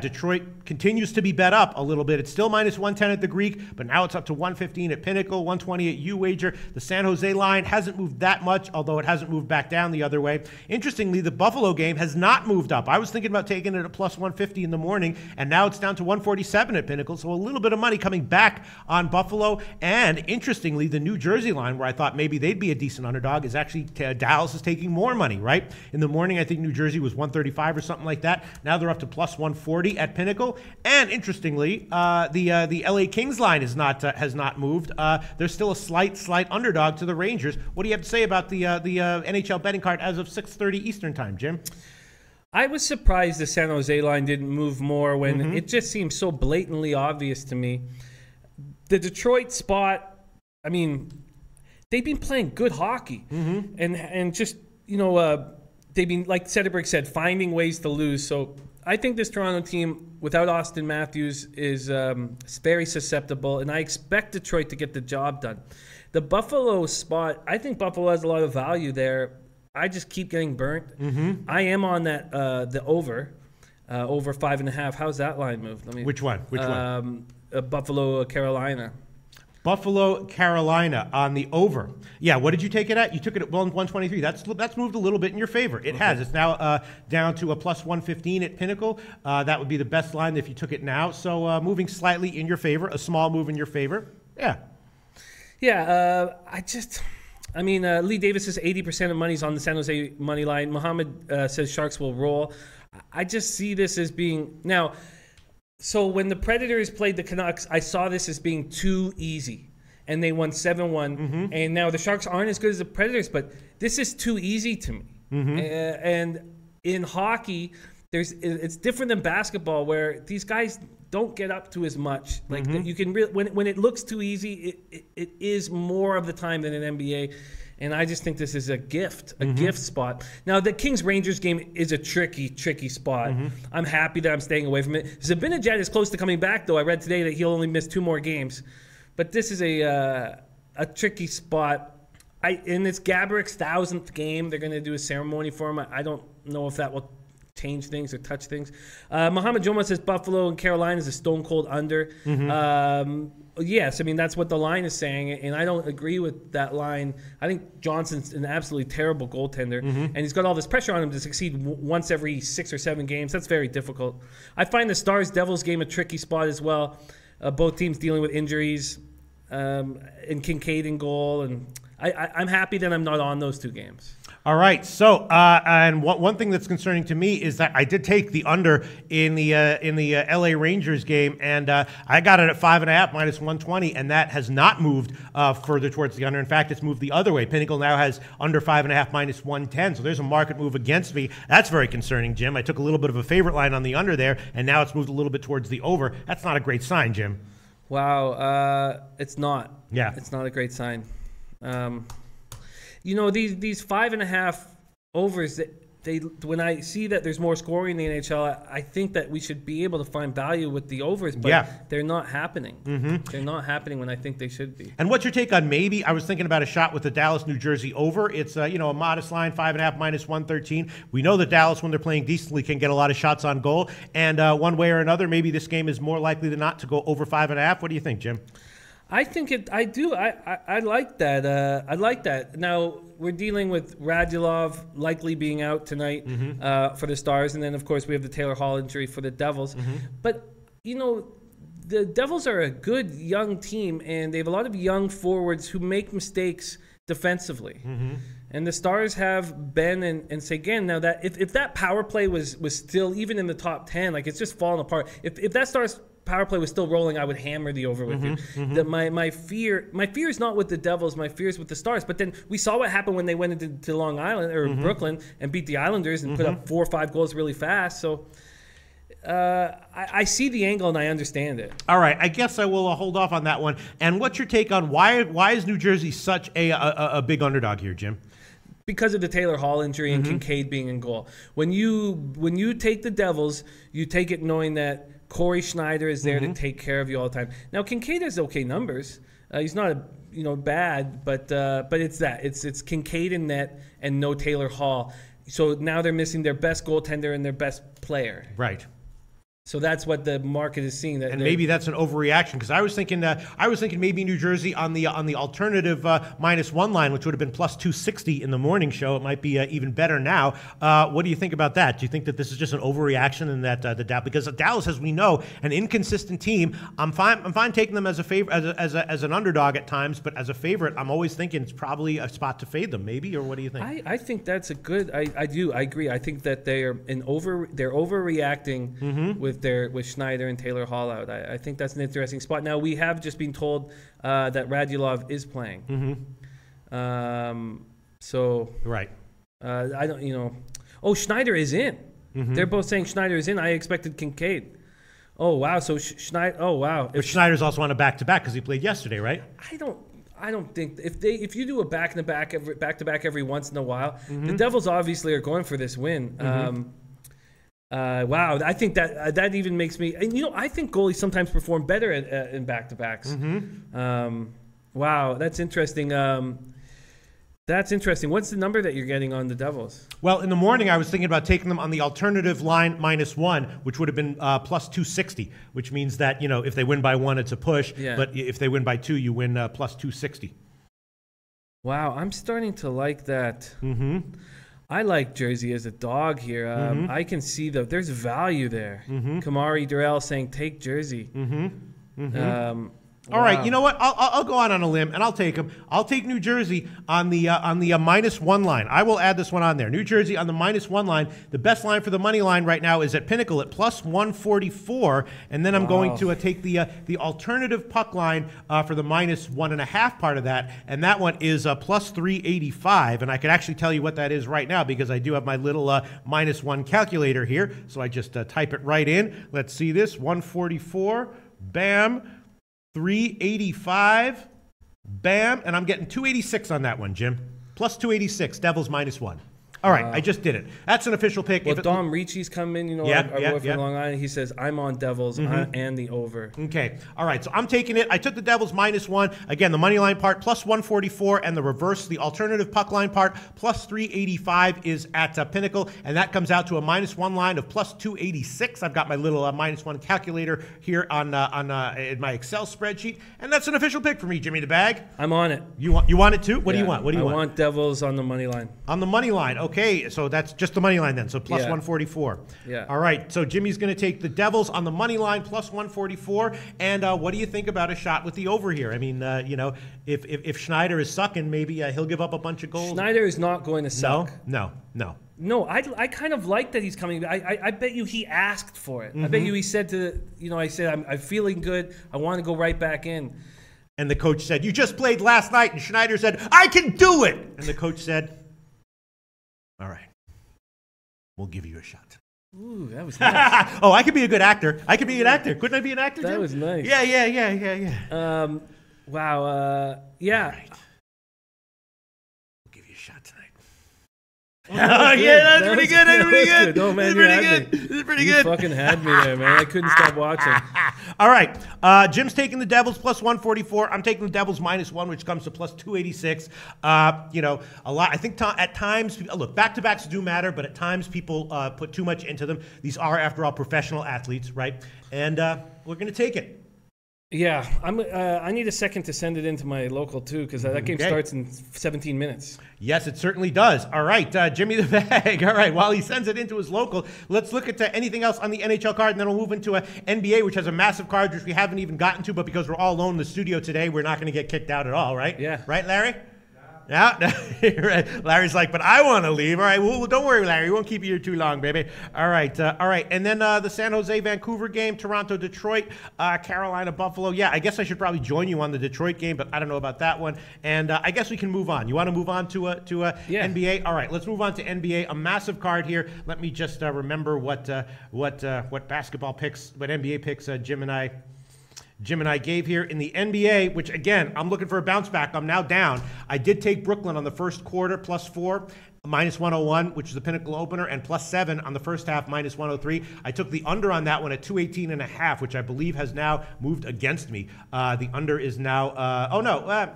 [SPEAKER 1] Detroit continues to be bet up a little bit. It's still -110 at the Greek, but now it's up to 115 at Pinnacle, 120 at U-Wager. The San Jose line hasn't moved that much, although it hasn't moved back down the other way. Interestingly, the Buffalo game has not moved up. I was thinking about taking it at +150 in the morning, and now it's down to 147 at Pinnacle. So a little bit of money coming back on Buffalo. And interestingly, the New Jersey line, where I thought maybe they'd be a decent underdog, is actually Dallas is taking more money, right? In the morning, I think New Jersey was 135 or something like that. Now they're up to +140 at Pinnacle. And interestingly, the LA Kings line has not moved. There's still a slight underdog to the Rangers. What do you have to say about the NHL betting card as of 6:30 Eastern time, Jim?
[SPEAKER 2] I was surprised the San Jose line didn't move more when it just seemed so blatantly obvious to me. The Detroit spot, I mean, they've been playing good hockey, and just they've been, like Sederberg said, finding ways to lose. So I think this Toronto team, without Austin Matthews, is very susceptible, and I expect Detroit to get the job done. The Buffalo spot, I think Buffalo has a lot of value there. I just keep getting burnt. I am on that the over 5.5. How's that line move?
[SPEAKER 1] Which one?
[SPEAKER 2] Buffalo, Carolina.
[SPEAKER 1] Buffalo, Carolina on the over. Yeah, what did you take it at? You took it at 123. That's moved a little bit in your favor. It has. It's now down to a +115 at Pinnacle. That would be the best line if you took it now. So moving slightly in your favor, a small move in your favor. Yeah.
[SPEAKER 2] Yeah, Lee Davis says 80% of money's on the San Jose money line. Mohammed says Sharks will roll. I just see this as being now. So when the Predators played the Canucks, I saw this as being too easy, and they won 7-1. And now the Sharks aren't as good as the Predators, but this is too easy to me. And in hockey, it's different than basketball where these guys don't get up to as much. Like you can when it looks too easy, it is more of the time than an NBA. And I just think this is a gift spot. Now, the Kings-Rangers game is a tricky spot. I'm happy that I'm staying away from it. Zibanejad is close to coming back, though. I read today that he'll only miss 2 more games. But this is a tricky spot. And it's Gabourik's 1,000th game. They're going to do a ceremony for him. I don't know if that will change things or touch things. Mohammed Joma says Buffalo and Carolina is a stone-cold under. Yes, I mean, that's what the line is saying, and I don't agree with that line. I think Johnson's an absolutely terrible goaltender, and he's got all this pressure on him to succeed once every 6 or 7 games. That's very difficult. I find the Stars-Devils game a tricky spot as well. Both teams dealing with injuries, and Kincaid in goal, and I'm happy that I'm not on those 2 games.
[SPEAKER 1] All right. So, and one thing that's concerning to me is that I did take the under in the LA Rangers game, and I got it at 5.5 minus 120, and that has not moved further towards the under. In fact, it's moved the other way. Pinnacle now has under 5.5 minus 110. So there's a market move against me. That's very concerning, Jim. I took a little bit of a favorite line on the under there, and now it's moved a little bit towards the over. That's not a great sign, Jim.
[SPEAKER 2] Wow. It's not.
[SPEAKER 1] Yeah.
[SPEAKER 2] It's not a great sign. You know, these 5.5 overs, when I see that there's more scoring in the NHL, I think that we should be able to find value with the overs, but they're not happening. They're not happening when I think they should be.
[SPEAKER 1] And what's your take on maybe? I was thinking about a shot with the Dallas, New Jersey over. It's a modest line, 5.5 minus 113. We know that Dallas, when they're playing decently, can get a lot of shots on goal. And one way or another, maybe this game is more likely than not to go over 5.5. What do you think, Jim?
[SPEAKER 2] I think I do. I like that. I like that. Now, we're dealing with Radulov likely being out tonight for the Stars. And then, of course, we have the Taylor Hall injury for the Devils. But, the Devils are a good young team, and they have a lot of young forwards who make mistakes defensively. And the Stars have Ben and Seguin. Now, that if that power play was still even in the top 10, like it's just falling apart. If that Stars power play was still rolling, I would hammer the over with you. My fear is not with the Devils. My fear is with the Stars. But then we saw what happened when they went into Long Island or Brooklyn and beat the Islanders and put up 4 or 5 goals really fast. So I see the angle and I understand it.
[SPEAKER 1] All right, I guess I will hold off on that one. And what's your take on why is New Jersey such a big underdog here, Jim?
[SPEAKER 2] Because of the Taylor Hall injury and Kincaid being in goal. When you take the Devils, you take it knowing that Corey Schneider is there to take care of you all the time. Now Kincaid has okay numbers. He's not bad, but it's Kincaid in net and no Taylor Hall. So now they're missing their best goaltender and their best player.
[SPEAKER 1] Right.
[SPEAKER 2] So that's what the market is seeing.
[SPEAKER 1] And maybe that's an overreaction because I was thinking maybe New Jersey on the alternative -1 line, which would have been plus 260 in the morning show. It might be even better now. What do you think about that? Do you think that this is just an overreaction and that because Dallas, as we know, an inconsistent team? I'm fine taking them as a favorite, as an underdog at times, but as a favorite, I'm always thinking it's probably a spot to fade them, maybe. Or what do you think?
[SPEAKER 2] I think that's a good. I do. I agree. I think that they're overreacting with Schneider and Taylor Hall out. I think that's an interesting spot. Now, we have just been told that Radulov is playing. So
[SPEAKER 1] right.
[SPEAKER 2] I don't. Oh, Schneider is in. They're both saying Schneider is in. I expected Kincaid. Oh wow. So Schneider. Oh wow.
[SPEAKER 1] But Schneider's also on a back-to-back because he played yesterday, right?
[SPEAKER 2] I don't think if you do a back-to-back every once in a while, the Devils obviously are going for this win. Wow, I think that even makes me. And I think goalies sometimes perform better in back-to-backs. Wow, that's interesting. That's interesting. What's the number that you're getting on the Devils?
[SPEAKER 1] Well, in the morning, I was thinking about taking them on the alternative line -1, which would have been plus 260, which means that if they win by 1, it's a push. Yeah. But if they win by 2, you win plus 260.
[SPEAKER 2] Wow, I'm starting to like that. I like Jersey as a dog here. I can see there's value there. Kamari Durrell saying take Jersey.
[SPEAKER 1] All right, you know what? I'll go out on a limb and I'll take them. I'll take New Jersey on the -1 line. I will add this one on there. New Jersey on the -1 line. The best line for the money line right now is at Pinnacle at +144, and then I'm going to take the alternative puck line for the -1.5 part of that, and that one is +385, and I can actually tell you what that is right now because I do have my little -1 calculator here. So I just type it right in. Let's see this: 144. Bam. 385, bam, and I'm getting 286 on that one, Jim. Plus 286, Devils -1. All right, I just did it. That's an official pick.
[SPEAKER 2] Well, Dom Ricci's come in, our boy from Long Island. He says, I'm on Devils and the over.
[SPEAKER 1] Okay. All right, so I'm taking it. I took the Devils -1. Again, the money line part, +144, and the reverse, the alternative puck line part, +385 is at Pinnacle, and that comes out to a -1 line of +286. I've got my little -1 calculator here in my Excel spreadsheet, and that's an official pick for me, Jimmy the Bag.
[SPEAKER 2] I'm on it.
[SPEAKER 1] You want it too? What do you want?
[SPEAKER 2] I want Devils on the money line.
[SPEAKER 1] On the money line. Okay, so that's just the money line then. So +144.
[SPEAKER 2] Yeah.
[SPEAKER 1] All right. So Jimmy's going to take the Devils on the money line +144. And what do you think about a shot with the over here? I mean, if Schneider is sucking, maybe he'll give up a bunch of goals.
[SPEAKER 2] Schneider is not going to suck.
[SPEAKER 1] No.
[SPEAKER 2] No, I kind of like that he's coming. I bet you he asked for it. I bet you he said I said, I'm feeling good. I want to go right back in.
[SPEAKER 1] And the coach said, you just played last night. And Schneider said, I can do it. And the coach said, all right, we'll give you a shot.
[SPEAKER 2] Ooh, that was nice.
[SPEAKER 1] Oh, I could be a good actor. I could be an actor. Couldn't I be an actor, Jim?
[SPEAKER 2] That was nice.
[SPEAKER 1] Yeah.
[SPEAKER 2] Wow. Yeah.
[SPEAKER 1] All right. We'll give you a shot tonight. That's pretty good. That's pretty good.
[SPEAKER 2] No, man,
[SPEAKER 1] That's pretty good.
[SPEAKER 2] You fucking had me there, man. I couldn't stop watching.
[SPEAKER 1] All right. Jim's taking the Devils +144. I'm taking the Devils -1, which comes to +286. A lot. I think at times, look, back-to-backs do matter, but at times people put too much into them. These are, after all, professional athletes, right? And we're going to take it.
[SPEAKER 2] Yeah, I need a second to send it into my local too because that game starts in 17 minutes.
[SPEAKER 1] Yes, it certainly does. All right, Jimmy the Bag. All right, while he sends it into his local, let's look at anything else on the NHL card, and then we'll move into a NBA, which has a massive card, which we haven't even gotten to, but because we're all alone in the studio today, we're not going to get kicked out at all, right?
[SPEAKER 2] Yeah.
[SPEAKER 1] Right, Larry? Yeah, Larry's like, but I want to leave. All right, well, don't worry, Larry. We won't keep you here too long, baby. All right. And then the San Jose-Vancouver game, Toronto-Detroit, Carolina-Buffalo. Yeah, I guess I should probably join you on the Detroit game, but I don't know about that one. And I guess we can move on. You want to move on to NBA? All right, let's move on to NBA. A massive card here. Let me just remember what basketball picks, what NBA picks Jim and I gave here in the NBA, which, again, I'm looking for a bounce back. I'm now down. I did take Brooklyn on the first quarter, +4, -101, which is the Pinnacle opener, and +7 on the first half, -103. I took the under on that one at 218.5, which I believe has now moved against me. The under is now,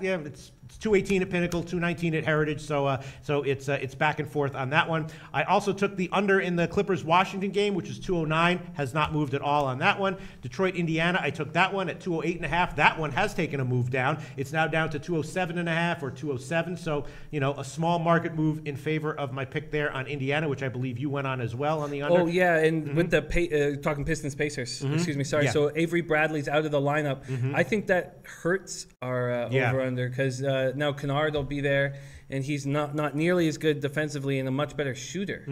[SPEAKER 1] it's 218 at Pinnacle, 219 at Heritage, so it's back and forth on that one. I also took the under in the Clippers-Washington game, which is 209, has not moved at all on that one. Detroit-Indiana, I took that one at 208.5. That one has taken a move down. It's now down to 207.5 or 207, so a small market move in favor of my pick there on Indiana, which I believe you went on as well on the under.
[SPEAKER 2] Oh yeah, and with the talking Pistons-Pacers. Excuse me, sorry. Yeah. So Avery Bradley's out of the lineup. I think that hurts our over/under because. Now Kennard will be there, and he's not nearly as good defensively and a much better shooter.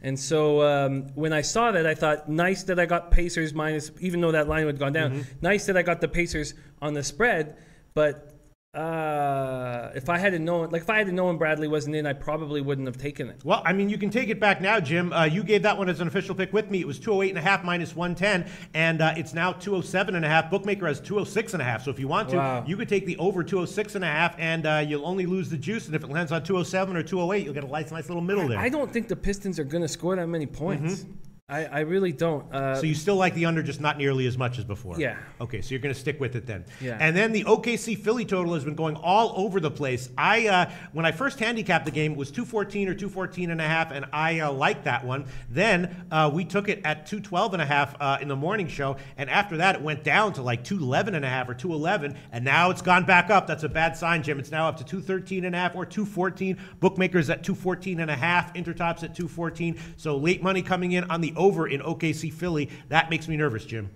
[SPEAKER 2] And so when I saw that, I thought, nice that I got Pacers minus, even though that line had gone down. Nice that I got the Pacers on the spread, but if I had known Bradley wasn't in, I probably wouldn't have taken it.
[SPEAKER 1] Well, I mean, you can take it back now, Jim. You gave that one as an official pick with me. It was 208.5 -110, and it's now 207.5. Bookmaker has 206.5. So if you want to, you could take the over 206.5, and you'll only lose the juice. And if it lands on 207 or 208, you'll get a nice little middle there.
[SPEAKER 2] I don't think the Pistons are going to score that many points. I really don't.
[SPEAKER 1] So you still like the under, just not nearly as much as before?
[SPEAKER 2] Yeah.
[SPEAKER 1] Okay, so you're going to stick with it then.
[SPEAKER 2] Yeah.
[SPEAKER 1] And then the OKC Philly total has been going all over the place. When I first handicapped the game, it was 214 or 214.5, and I liked that one. Then we took it at 212.5 in the morning show, and after that it went down to like 211.5 or 211, and now it's gone back up. That's a bad sign, Jim. It's now up to 213.5 or 214. Bookmakers at 214.5. Intertops at 214. So late money coming in on the over in OKC Philly. That makes me nervous, Jim.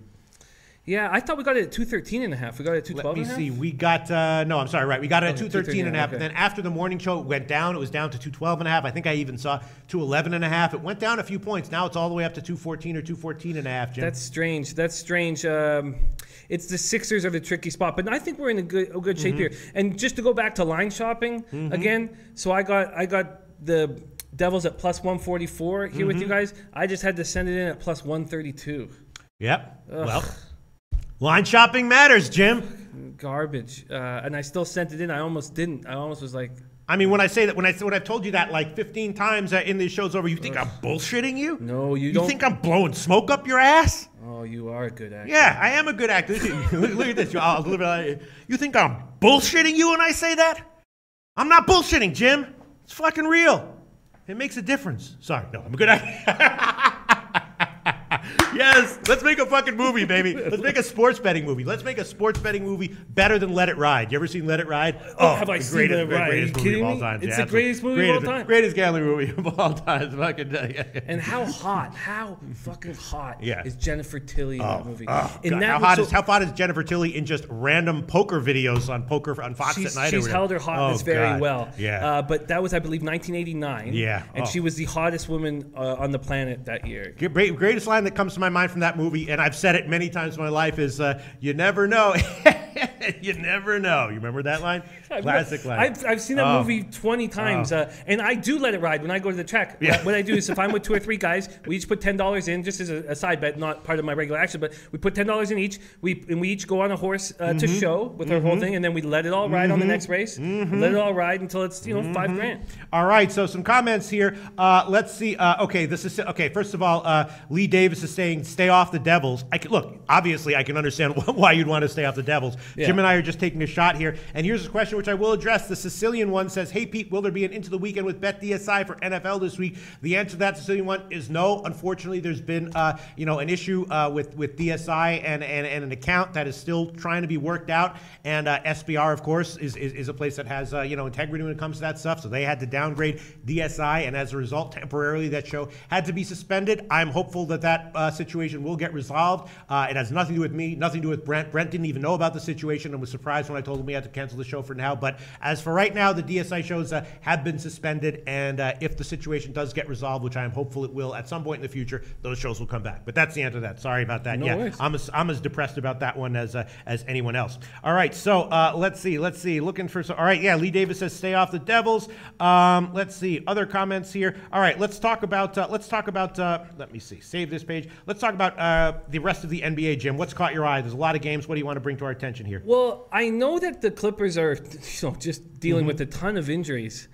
[SPEAKER 2] Yeah, I thought we got it at 213.5. We got it at 212.
[SPEAKER 1] Let me see. We got no, I'm sorry, right. We got it at 213.5.
[SPEAKER 2] Okay.
[SPEAKER 1] And then after the morning show, it went down. It was down to 212.5. I think I even saw 211.5. It went down a few points. Now it's all the way up to 214 or 214.5, Jim.
[SPEAKER 2] That's strange. That's strange. It's the Sixers are the tricky spot, but I think we're in a good shape here. And just to go back to line shopping again, so I got the Devils at plus 144 here with you guys. I just had to send it in at plus 132.
[SPEAKER 1] Yep. Ugh. Well, line shopping matters, Jim.
[SPEAKER 2] Garbage. And I still sent it in. I almost didn't. I almost was like.
[SPEAKER 1] I mean, when I say that, when I've told you that like 15 times in these shows over, you think I'm bullshitting you?
[SPEAKER 2] No, you don't.
[SPEAKER 1] You think I'm blowing smoke up your ass?
[SPEAKER 2] Oh, you are a good actor.
[SPEAKER 1] Yeah, I am a good actor. Look at this. You think I'm bullshitting you when I say that? I'm not bullshitting, Jim. It's fucking real. It makes a difference. Sorry, no, I'm a good actor. Yes, let's make a fucking movie, baby. Let's make a sports betting movie. Let's make a sports betting movie better than Let It Ride. You ever seen Let It Ride?
[SPEAKER 2] Oh, have I seen Let It Ride? Are you kidding me?
[SPEAKER 1] Time.
[SPEAKER 2] It's the greatest movie of all time.
[SPEAKER 1] Greatest gambling movie of all time. Fucking,
[SPEAKER 2] and how fucking hot is Jennifer Tilly in that movie?
[SPEAKER 1] How hot is Jennifer Tilly in just random poker videos on Fox at night?
[SPEAKER 2] She's held her hotness very well.
[SPEAKER 1] Yeah.
[SPEAKER 2] But that was, I believe, 1989.
[SPEAKER 1] Yeah.
[SPEAKER 2] And she was the hottest woman on the planet that year.
[SPEAKER 1] Greatest line that comes to my mind from that movie, and I've said it many times in my life, is you never know. You never know. You remember that line? Classic line.
[SPEAKER 2] I've seen that movie 20 times, and I do let it ride when I go to the track. Yeah. What I do is if I'm with 2 or 3 guys, we each put $10 in, just as a side bet, not part of my regular action, but we put $10 in each. We each go on a horse to show with our whole thing, and then we let it all ride on the next race. Let it all ride until it's $5,000.
[SPEAKER 1] All right. So some comments here. Let's see. Okay. First of all, Lee Davis is saying stay off the Devils. Look, obviously, I can understand why you'd want to stay off the Devils. Yeah. Jim and I are just taking a shot here. And here's a question which I will address. The Sicilian one says, hey, Pete, will there be an Into the Weekend with Bet DSI for NFL this week? The answer to that Sicilian one is no. Unfortunately, there's been an issue with DSI and an account that is still trying to be worked out. And SBR, of course, is a place that has integrity when it comes to that stuff. So they had to downgrade DSI, and as a result, temporarily that show had to be suspended. I'm hopeful that situation will get resolved. It has nothing to do with me, nothing to do with Brent. Brent didn't even know about the situation and was surprised when I told him we had to cancel the show for now. But as for right now, the DSI shows have been suspended, and if the situation does get resolved, which I am hopeful it will at some point in the future, those shows will come back. But that's the answer to that. Sorry about that.
[SPEAKER 2] No worries.
[SPEAKER 1] I'm as depressed about that one as anyone else. All right, so let's see. Looking for all right, yeah. Lee Davis says stay off the Devils. Let's see other comments here. All right, let's talk about. Let me see. Save this page. Let's talk about the rest of the NBA, Jim. What's caught your eye? There's a lot of games. What do you want to bring to our attention here?
[SPEAKER 2] Well, I know that the Clippers are just dealing with a ton of injuries.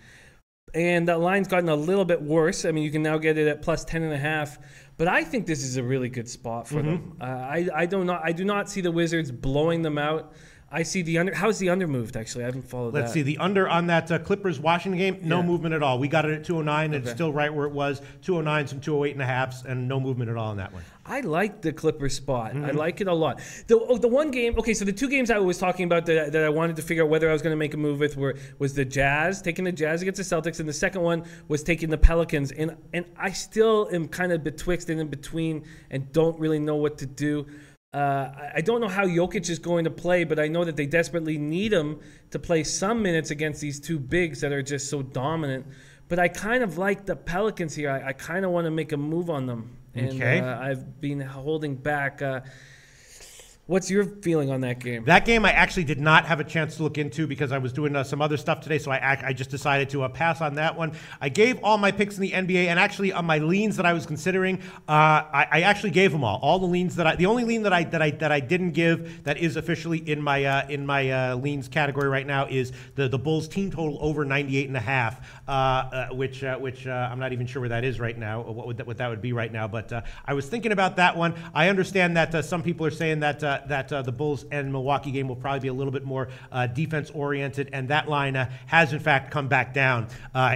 [SPEAKER 2] And that line's gotten a little bit worse. I mean, you can now get it at plus 10.5. But I think this is a really good spot for them. I do not see the Wizards blowing them out. I see the under. How's the under moved, actually? I haven't followed that.
[SPEAKER 1] Let's see. The under on that Clippers-Washington game, no movement at all. We got it at 209, and it's still right where it was. 209, some 208.5s, and no movement at all on that one.
[SPEAKER 2] I like the Clippers spot. I like it a lot. The one game, okay, so the 2 games I was talking about that I wanted to figure out whether I was going to make a move with was the Jazz, taking the Jazz against the Celtics, and the second one was taking the Pelicans. And I still am kind of betwixt and in between and don't really know what to do. I don't know how Jokic is going to play, but I know that they desperately need him to play some minutes against these 2 bigs that are just so dominant. But I kind of like the Pelicans here. I kind of want to make a move on them. And I've been holding back. What's your feeling on that game?
[SPEAKER 1] That game I actually did not have a chance to look into because I was doing some other stuff today, so I just decided to pass on that one. I gave all my picks in the NBA, and actually on my leans that I was considering, I actually gave them all the leans the only lean that I didn't give that is officially in my leans category right now is the Bulls team total over 98.5, which I'm not even sure where that is right now, or what that would be right now. But I was thinking about that one. I understand that some people are saying that the Bulls and Milwaukee game will probably be a little bit more defense-oriented, and that line has, in fact, come back down.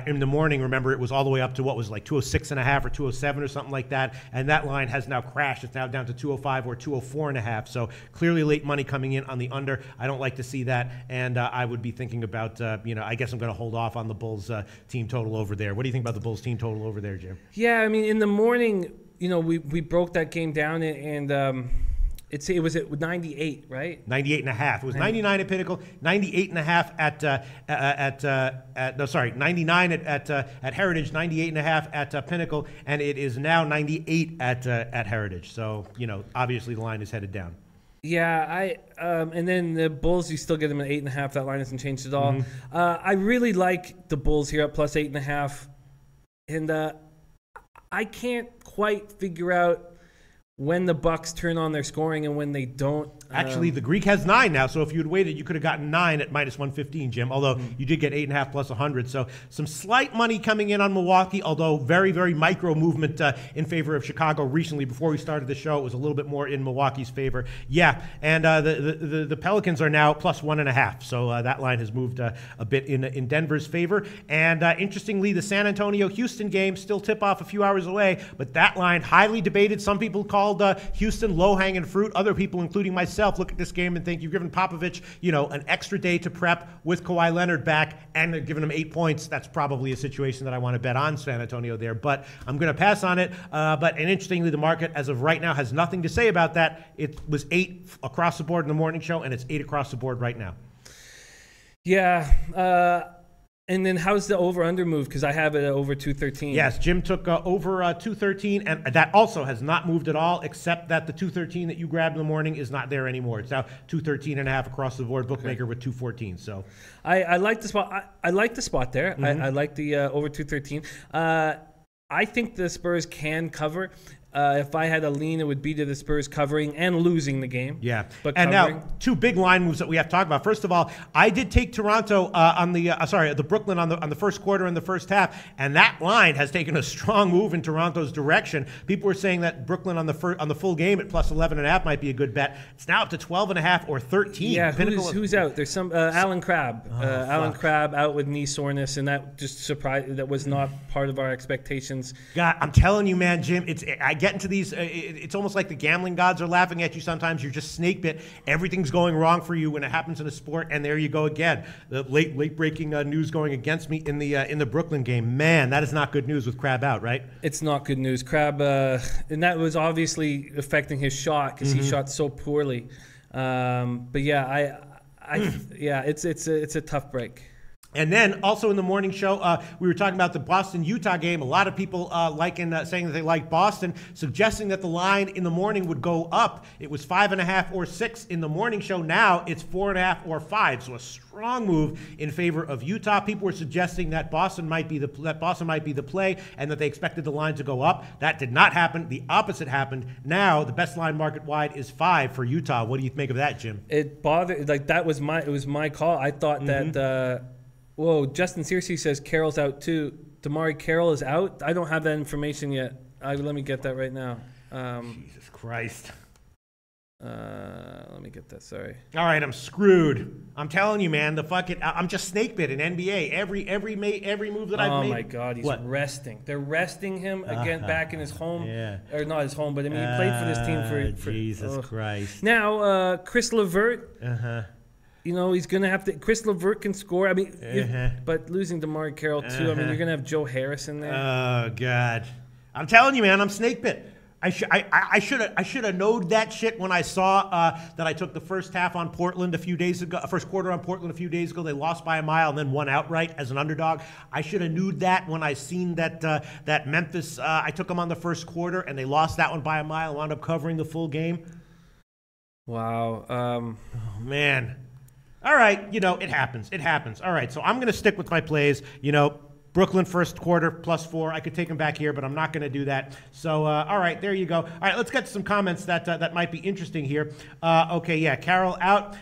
[SPEAKER 1] In the morning, remember, it was all the way up to what was like 206.5 or 207 or something like that, and that line has now crashed. It's now down to 205 or 204.5, so clearly late money coming in on the under. I don't like to see that, and I would be thinking about, I guess I'm going to hold off on the Bulls team total over there. What do you think about the Bulls team total over there, Jim?
[SPEAKER 2] Yeah, I mean, in the morning, we broke that game down, and It was at 98, right?
[SPEAKER 1] 98 and a half. It was 99 at Pinnacle, 98 and a half no, sorry, 99 at Heritage, 98 and a half at Pinnacle, and it is now 98 at Heritage. So, obviously the line is headed down.
[SPEAKER 2] Yeah, and then the Bulls, you still get them at 8.5. That line hasn't changed at all. I really like the Bulls here at plus 8.5, and I can't quite figure out when the Bucks turn on their scoring and when they don't.
[SPEAKER 1] Actually, the Greek has 9 now, so if you had waited, you could have gotten 9 at minus 115, Jim, although you did get 8.5 plus 100. So some slight money coming in on Milwaukee, although very, very micro movement in favor of Chicago recently. Before we started the show, it was a little bit more in Milwaukee's favor. Yeah, and the Pelicans are now plus 1.5, so that line has moved a bit in Denver's favor. And interestingly, the San Antonio-Houston game still tip-off a few hours away, but that line highly debated. Some people called Houston low-hanging fruit. Other people, including myself, look at this game and think you've given Popovich, an extra day to prep with Kawhi Leonard back, and they're giving him 8 points. That's probably a situation that I want to bet on San Antonio there, but I'm going to pass on it. And interestingly, the market as of right now has nothing to say about that. It was 8 across the board in the morning show, and it's 8 across the board right now.
[SPEAKER 2] Yeah. And then how's the over-under move? Because I have it at over 213.
[SPEAKER 1] Yes, Jim took over 213, and that also has not moved at all, except that the 213 that you grabbed in the morning is not there anymore. It's now 213 and a half across the board. Bookmaker with 214. So
[SPEAKER 2] I like the spot. I like the spot there. I like the over 213. I think the Spurs can cover. If I had a lean, it would be to the Spurs covering and losing the game.
[SPEAKER 1] Yeah.
[SPEAKER 2] But
[SPEAKER 1] and
[SPEAKER 2] covering.
[SPEAKER 1] Now, 2 big line moves that we have to talk about. First of all, I did take Toronto on the Brooklyn on the first quarter and the first half, and that line has taken a strong move in Toronto's direction. People were saying that Brooklyn on the full game at plus 11.5 might be a good bet. It's now up to 12.5 or 13.
[SPEAKER 2] Yeah, who's out? There's some Alan Crabb. Alan Crabb out with knee soreness, and that just surprised. That was not part of our expectations.
[SPEAKER 1] God, I'm telling you, man, Jim, I get into these, it's almost like the gambling gods are laughing at you sometimes. You're just snake bit. Everything's going wrong for you when it happens in a sport, and there you go again. The late breaking news going against me in the Brooklyn game. Man, that is not good news with Crabb out, right?
[SPEAKER 2] It's not good news. Crabb, and that was obviously affecting his shot because he shot so poorly. But yeah, it's a tough break.
[SPEAKER 1] And then also in the morning show, we were talking about the Boston-Utah game. A lot of people saying that they like Boston, suggesting that the line in the morning would go up. It was 5.5 or 6 in the morning show. Now it's 4.5 or 5. So a strong move in favor of Utah. People were suggesting that Boston might be the play, and that they expected the line to go up. That did not happen. The opposite happened. Now the best line market wide is 5 for Utah. What do you make of that, Jim?
[SPEAKER 2] It bothered. It was my call. I thought that. Whoa, Justin Searcy says Carroll's out too. Damari Carroll is out? I don't have that information yet. Let me get that right now.
[SPEAKER 1] Jesus Christ.
[SPEAKER 2] Let me get that, sorry.
[SPEAKER 1] All right, I'm screwed. I'm telling you, man, I'm just snake bit in NBA. Every move that I've made.
[SPEAKER 2] Oh my God, he's resting. They're resting him again back in his home.
[SPEAKER 1] Yeah.
[SPEAKER 2] Or not his home, but I mean, he played for this team for
[SPEAKER 1] Jesus Christ.
[SPEAKER 2] Now, Chris LeVert. He's going to have to. Chris LeVert can score. I mean, but losing DeMar Carroll too. I mean, you're going to have Joe Harris in there.
[SPEAKER 1] Oh God, I'm telling you, man, I'm snake bit. I should have known that shit when I saw that I took the first half on Portland a few days ago, first quarter on Portland a few days ago. They lost by a mile and then won outright as an underdog. I should have knew that when I seen that Memphis. I took them on the first quarter and they lost that one by a mile and wound up covering the full game.
[SPEAKER 2] Wow.
[SPEAKER 1] Oh man. All right, it happens. It happens. All right, so I'm going to stick with my plays. Brooklyn first quarter plus 4. I could take them back here, but I'm not going to do that. So, all right, there you go. All right, let's get to some comments that might be interesting here. Okay, yeah, Carroll out.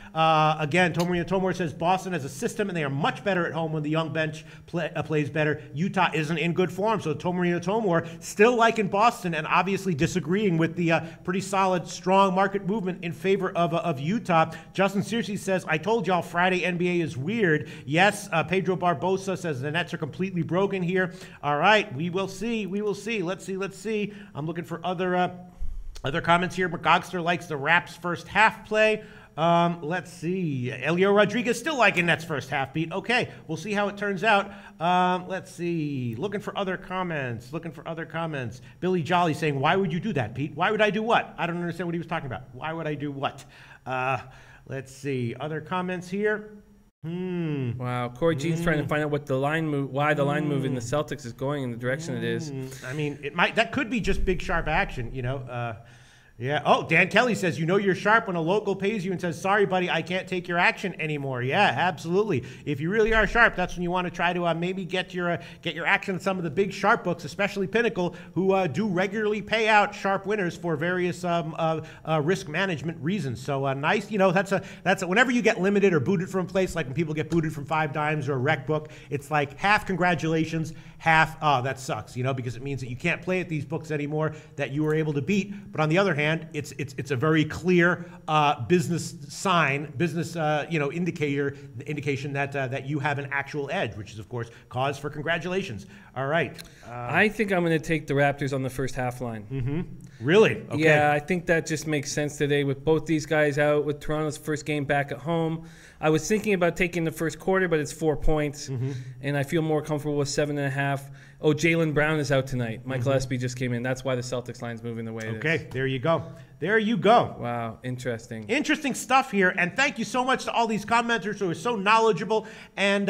[SPEAKER 1] Again, Tomarino Tomor says Boston has a system, and they are much better at home when the young bench plays better. Utah isn't in good form, so Tomarino Tomor still liking Boston and obviously disagreeing with the pretty solid, strong market movement in favor of Utah. Justin Searcy says, I told y'all Friday NBA is weird. Yes, Pedro Barbosa says the Nets are completely broken here. All right, we will see. Let's see. I'm looking for other comments here. McGogster likes the Raps first half play. Let's see. Elio Rodriguez still liking Nets first half beat. Okay, we'll see how it turns out. Let's see. Looking for other comments. Billy Jolly saying, why would you do that, Pete? Why would I do what? I don't understand what he was talking about. Why would I do what? Let's see. Other comments here.
[SPEAKER 2] Wow, Corey G's trying to find out what the line move, why the line move in the Celtics is going in the direction it is.
[SPEAKER 1] I mean, that could be just big sharp action, you know. Yeah. Oh, Dan Kelly says, you know you're sharp when a local pays you and says, sorry, buddy, I can't take your action anymore. Yeah, absolutely. If you really are sharp, that's when you want to try to maybe get your action on some of the big sharp books, especially Pinnacle, who do regularly pay out sharp winners for various risk management reasons. So nice. You know, that's whenever you get limited or booted from a place, like when people get booted from 5 Dimes or a rec book, it's like half congratulations, half, oh, that sucks, you know, because it means that you can't play at these books anymore that you were able to beat. But on the other hand, it's a very clear business sign, indication that you have an actual edge, which is of course cause for congratulations. All right.
[SPEAKER 2] I think I'm going to take the Raptors on the first half line.
[SPEAKER 1] Really? Okay.
[SPEAKER 2] Yeah, I think that just makes sense today with both these guys out, with Toronto's first game back at home. I was thinking about taking the first quarter, but it's 4 points, and I feel more comfortable with 7.5. Oh, Jaylen Brown is out tonight. Michael Espy just came in. That's why the Celtics line's moving the way it is.
[SPEAKER 1] Okay, there you go. There you go.
[SPEAKER 2] Wow, interesting.
[SPEAKER 1] Interesting stuff here, and thank you so much to all these commenters who are so knowledgeable and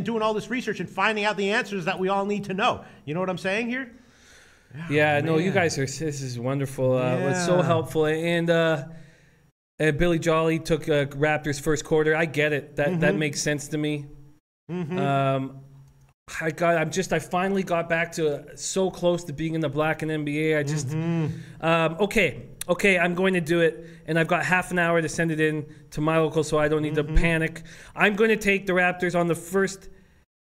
[SPEAKER 1] doing all this research and finding out the answers that we all need to know. You know what I'm saying here?
[SPEAKER 2] Yeah, no, you guys are. This is wonderful. It was so helpful, and Billy Jolly took Raptors first quarter. I get it. That makes sense to me. I finally got back to so close to being in the black in NBA. I just okay, I'm going to do it, and I've got half an hour to send it in to my local, so I don't need to panic. I'm going to take the Raptors on the first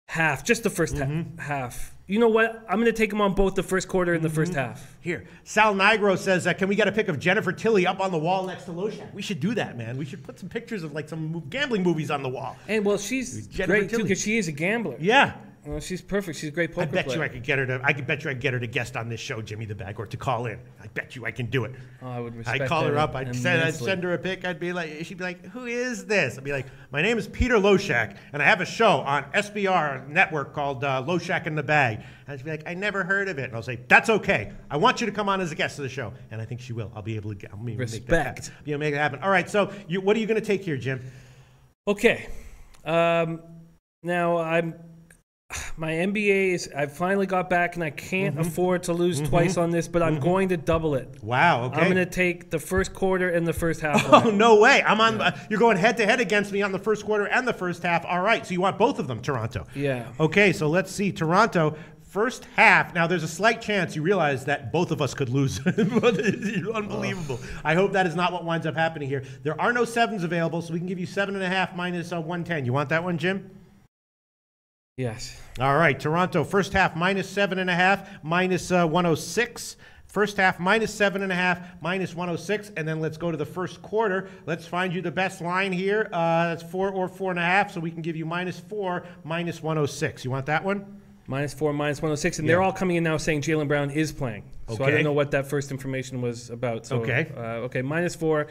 [SPEAKER 2] half, just the first half. You know what? I'm going to take them on both the first quarter and the first half.
[SPEAKER 1] Here, Sal Nigro says, can we get a pic of Jennifer Tilly up on the wall next to Loshak? We should do that, man. We should put some pictures of like some gambling movies on the wall.
[SPEAKER 2] And well, she's great too because she is a gambler.
[SPEAKER 1] Yeah.
[SPEAKER 2] Well, she's perfect. She's a great poker player.
[SPEAKER 1] I bet you I could get her to guest on this show, Jimmy the Bag, or to call in. I bet you I can do it.
[SPEAKER 2] Oh, I would respect
[SPEAKER 1] I'd call her up. I'd send her a pic. She'd be like, who is this? I'd be like, my name is Peter Loshak, and I have a show on SBR network called Loshak in the Bag. And she'd be like, I never heard of it. And I'll say, that's okay. I want you to come on as a guest of the show. And I think she will. I'll be able to make that happen. Make it happen. All right, so what are you going to take here, Jim?
[SPEAKER 2] Okay. Now, my NBA is, I finally got back, and I can't afford to lose twice on this, but I'm going to double it.
[SPEAKER 1] Wow, okay.
[SPEAKER 2] I'm going to take the first quarter and the first half.
[SPEAKER 1] Oh, no way. You're going head-to-head against me on the first quarter and the first half. All right, so you want both of them, Toronto.
[SPEAKER 2] Yeah.
[SPEAKER 1] Okay, so let's see. Toronto, first half. Now, there's a slight chance you realize that both of us could lose. Unbelievable. I hope that is not what winds up happening here. There are no 7s available, so we can give you 7.5 minus 110. You want that one, Jim?
[SPEAKER 2] Yes.
[SPEAKER 1] All right, Toronto, first half minus 7.5, minus 106. First half minus 7.5, minus 106. And then let's go to the first quarter. Let's find you the best line here. That's 4 or 4.5, so we can give you minus 4, minus 106. You want that one?
[SPEAKER 2] Minus 4, minus 106. And they're all coming in now saying Jaylen Brown is playing. So I don't know what that first information was about. So, okay, minus 4,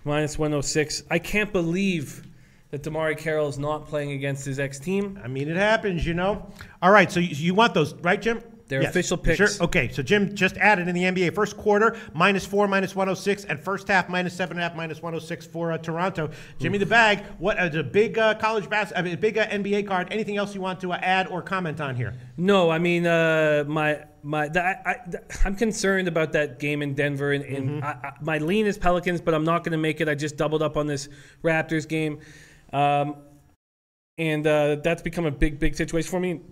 [SPEAKER 2] minus 106. I can't believe that Damari Carroll is not playing against his ex-team.
[SPEAKER 1] I mean, it happens, you know. All right, so you want those, right, Jim?
[SPEAKER 2] They're official picks.
[SPEAKER 1] Sure. Okay, so Jim just added in the NBA first quarter, minus 4, minus 106, and first half, minus 7.5, minus 106 for Toronto. Jimmy the Bag, what a big college basketball, big NBA card. Anything else you want to add or comment on here?
[SPEAKER 2] No, I mean, I'm concerned about that game in Denver, and my lean is Pelicans, but I'm not going to make it. I just doubled up on this Raptors game. And that's become a big situation for me.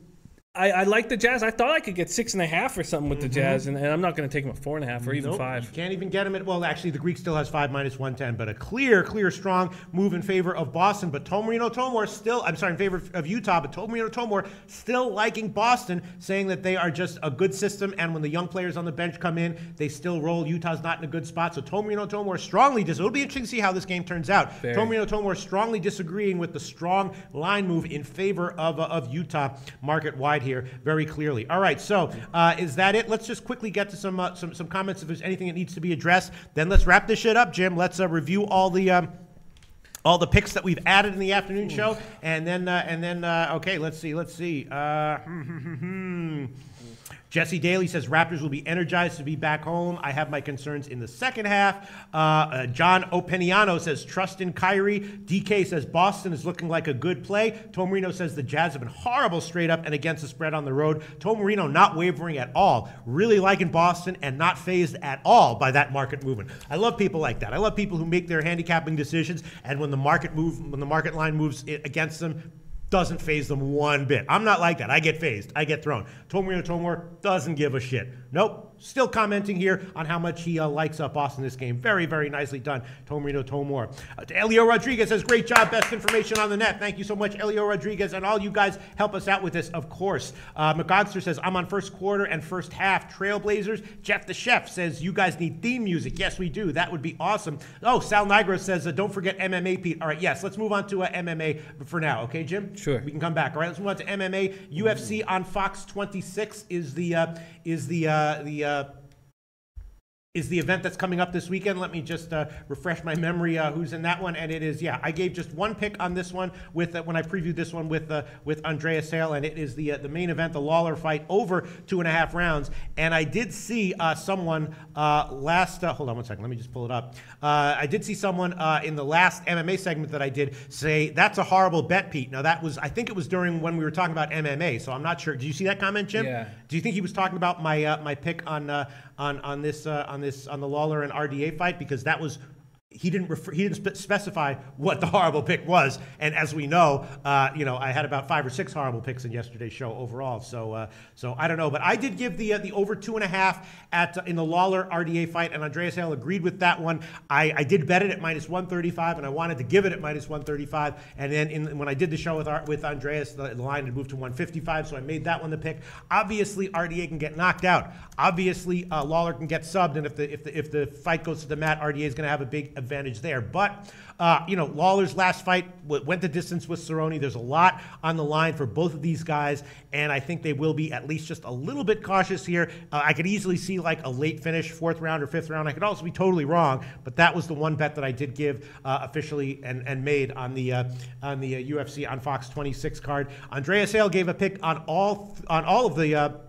[SPEAKER 2] I like the Jazz. I thought I could get 6.5 or something with the Jazz, and I'm not going to take them at 4.5 or even 5.
[SPEAKER 1] You can't even get them at, well, actually, the Greek still has 5 minus 110, but a clear, strong move in favor of Boston. But Tomarino Tomor still, I'm sorry, in favor of Utah, but Tomarino Tomor still liking Boston, saying that they are just a good system, and when the young players on the bench come in, they still roll. Utah's not in a good spot. So Tomarino Tomor strongly it'll be interesting to see how this game turns out. Tomarino Tomor strongly disagreeing with the strong line move in favor of Utah market wide here very clearly. All right, so is that it? Let's just quickly get to some comments if there's anything that needs to be addressed. Then let's wrap this shit up, Jim. Let's review all the picks that we've added in the afternoon show, and then okay, let's see. Jesse Daly says Raptors will be energized to be back home. I have my concerns in the second half. John Openiano says trust in Kyrie. DK says Boston is looking like a good play. Tom Marino says the Jazz have been horrible straight up and against the spread on the road. Tom Marino not wavering at all. Really liking Boston and not fazed at all by that market movement. I love people like that. I love people who make their handicapping decisions, and when the market line moves against them, doesn't faze them one bit. I'm not like that. I get phased. I get thrown. Tomor doesn't give a shit. Nope. Still commenting here on how much he likes Boston this game. Very, very nicely done. Tomor. Elio Rodriguez says, great job. Best information on the net. Thank you so much, Elio Rodriguez. And all you guys help us out with this, of course. McGodster says, I'm on first quarter and first half. Trailblazers. Jeff the Chef says, you guys need theme music. Yes, we do. That would be awesome. Oh, Sal Nigro says, don't forget MMA, Pete. All right, yes. Let's move on to MMA for now. Okay, Jim?
[SPEAKER 2] Sure.
[SPEAKER 1] We can come back. All right, let's move on to MMA. UFC on Fox 26 is the event that's coming up this weekend. Let me just refresh my memory who's in that one. And it is, I gave just one pick on this one with when I previewed this one with Andreas Hale, and it is the main event, the Lawler fight, over 2.5 rounds. And I did see someone hold on one second, let me just pull it up. I did see someone in the last MMA segment that I did say, that's a horrible bet, Pete. Now that was, I think it was during when we were talking about MMA, so I'm not sure. Did you see that comment, Jim?
[SPEAKER 2] Yeah.
[SPEAKER 1] Do you think he was talking about my pick on the Lawler and RDA fight? Because that was, he didn't specify what the horrible pick was, and as we know, I had about 5 or 6 horrible picks in yesterday's show overall. So I don't know, but I did give the over 2.5 in the Lawler RDA fight, and Andreas Hale agreed with that one. I did bet it at -135, and I wanted to give it at -135, and then when I did the show with Andreas, the line had moved to 155, so I made that one the pick. Obviously, RDA can get knocked out. Obviously, Lawler can get subbed, and if the fight goes to the mat, RDA is going to have a big advantage there. But Lawler's last fight went the distance with Cerrone. There's a lot on the line for both of these guys, and I think they will be at least just a little bit cautious here. I could easily see like a late finish, 4th round or 5th round. I could also be totally wrong, but that was the one bet that I did give officially and made on the UFC on Fox 26 card. Andreas Hale gave a pick on all of the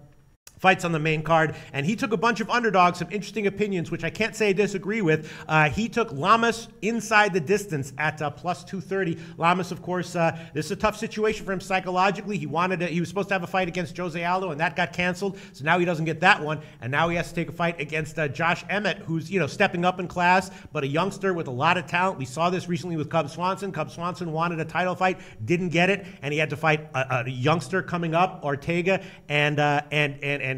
[SPEAKER 1] fights on the main card, and he took a bunch of underdogs, some interesting opinions, which I can't say I disagree with. He took Lamas inside the distance at +230. Lamas, of course, this is a tough situation for him psychologically. He was supposed to have a fight against Jose Aldo, and that got canceled, so now he doesn't get that one, and now he has to take a fight against Josh Emmett, who's stepping up in class, but a youngster with a lot of talent. We saw this recently with Cub Swanson. Cub Swanson wanted a title fight, didn't get it, and he had to fight a youngster coming up, Ortega, and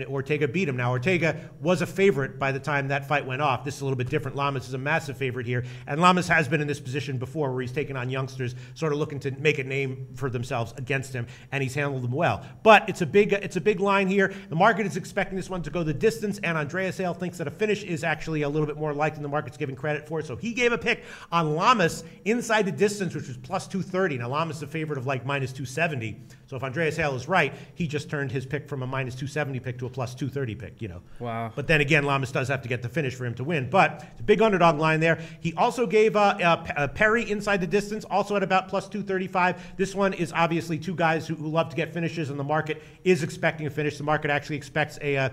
[SPEAKER 1] Ortega beat him. Now, Ortega was a favorite by the time that fight went off. This is a little bit different. Lamas is a massive favorite here, and Lamas has been in this position before where he's taken on youngsters sort of looking to make a name for themselves against him, and he's handled them well. But it's a big line here. The market is expecting this one to go the distance, and Andreas Hale thinks that a finish is actually a little bit more likely than the market's giving credit for. So he gave a pick on Lamas inside the distance, which was +230. Now, Lamas is a favorite of like -270. So if Andreas Hale is right, he just turned his pick from a -270 pick to a +230 pick,
[SPEAKER 2] Wow.
[SPEAKER 1] But then again, Lamas does have to get the finish for him to win. But it's a big underdog line there. He also gave Perry inside the distance, also at about +235. This one is obviously two guys who love to get finishes, and the market is expecting a finish. The market actually expects a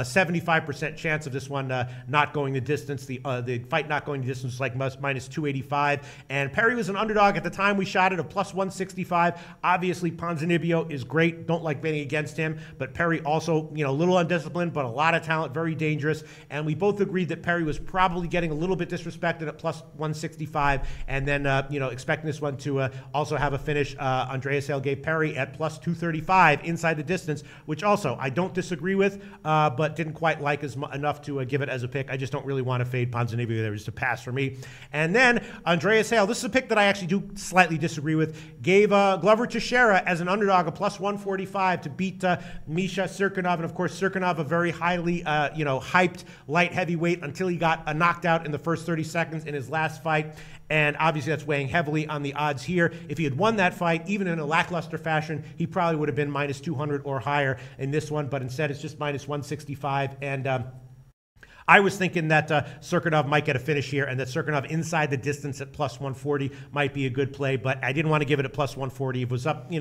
[SPEAKER 1] 75% chance of this one not going the distance. The fight not going the distance was like -285. And Perry was an underdog at the time we shot it of +165. Obviously, Ponzinibbio is great. Don't like betting against him. But Perry also, a little undisciplined, but a lot of talent, very dangerous. And we both agreed that Perry was probably getting a little bit disrespected at +165. And then, expecting this one to also have a finish. Andreas Hale gave Perry at +235 inside the distance, which also I don't disagree with, but didn't quite like enough to give it as a pick. I just don't really want to fade Ponzinibbio there. Just a pass for me. And then Andreas Hale, this is a pick that I actually do slightly disagree with, gave Glover Teixeira as an underdog, a +145 to beat Misha Cirkunov Cirkunov, and of course Cirkunov, a very highly hyped light heavyweight until he got knocked out in the first 30 seconds in his last fight. And obviously that's weighing heavily on the odds here. If he had won that fight, even in a lackluster fashion, he probably would have been minus 200 or higher in this one. But instead, it's just minus 165. And I was thinking that Cirkunov might get a finish here, and that Cirkunov inside the distance at plus 140 might be a good play, but I didn't want to give it at plus 140. If it was up,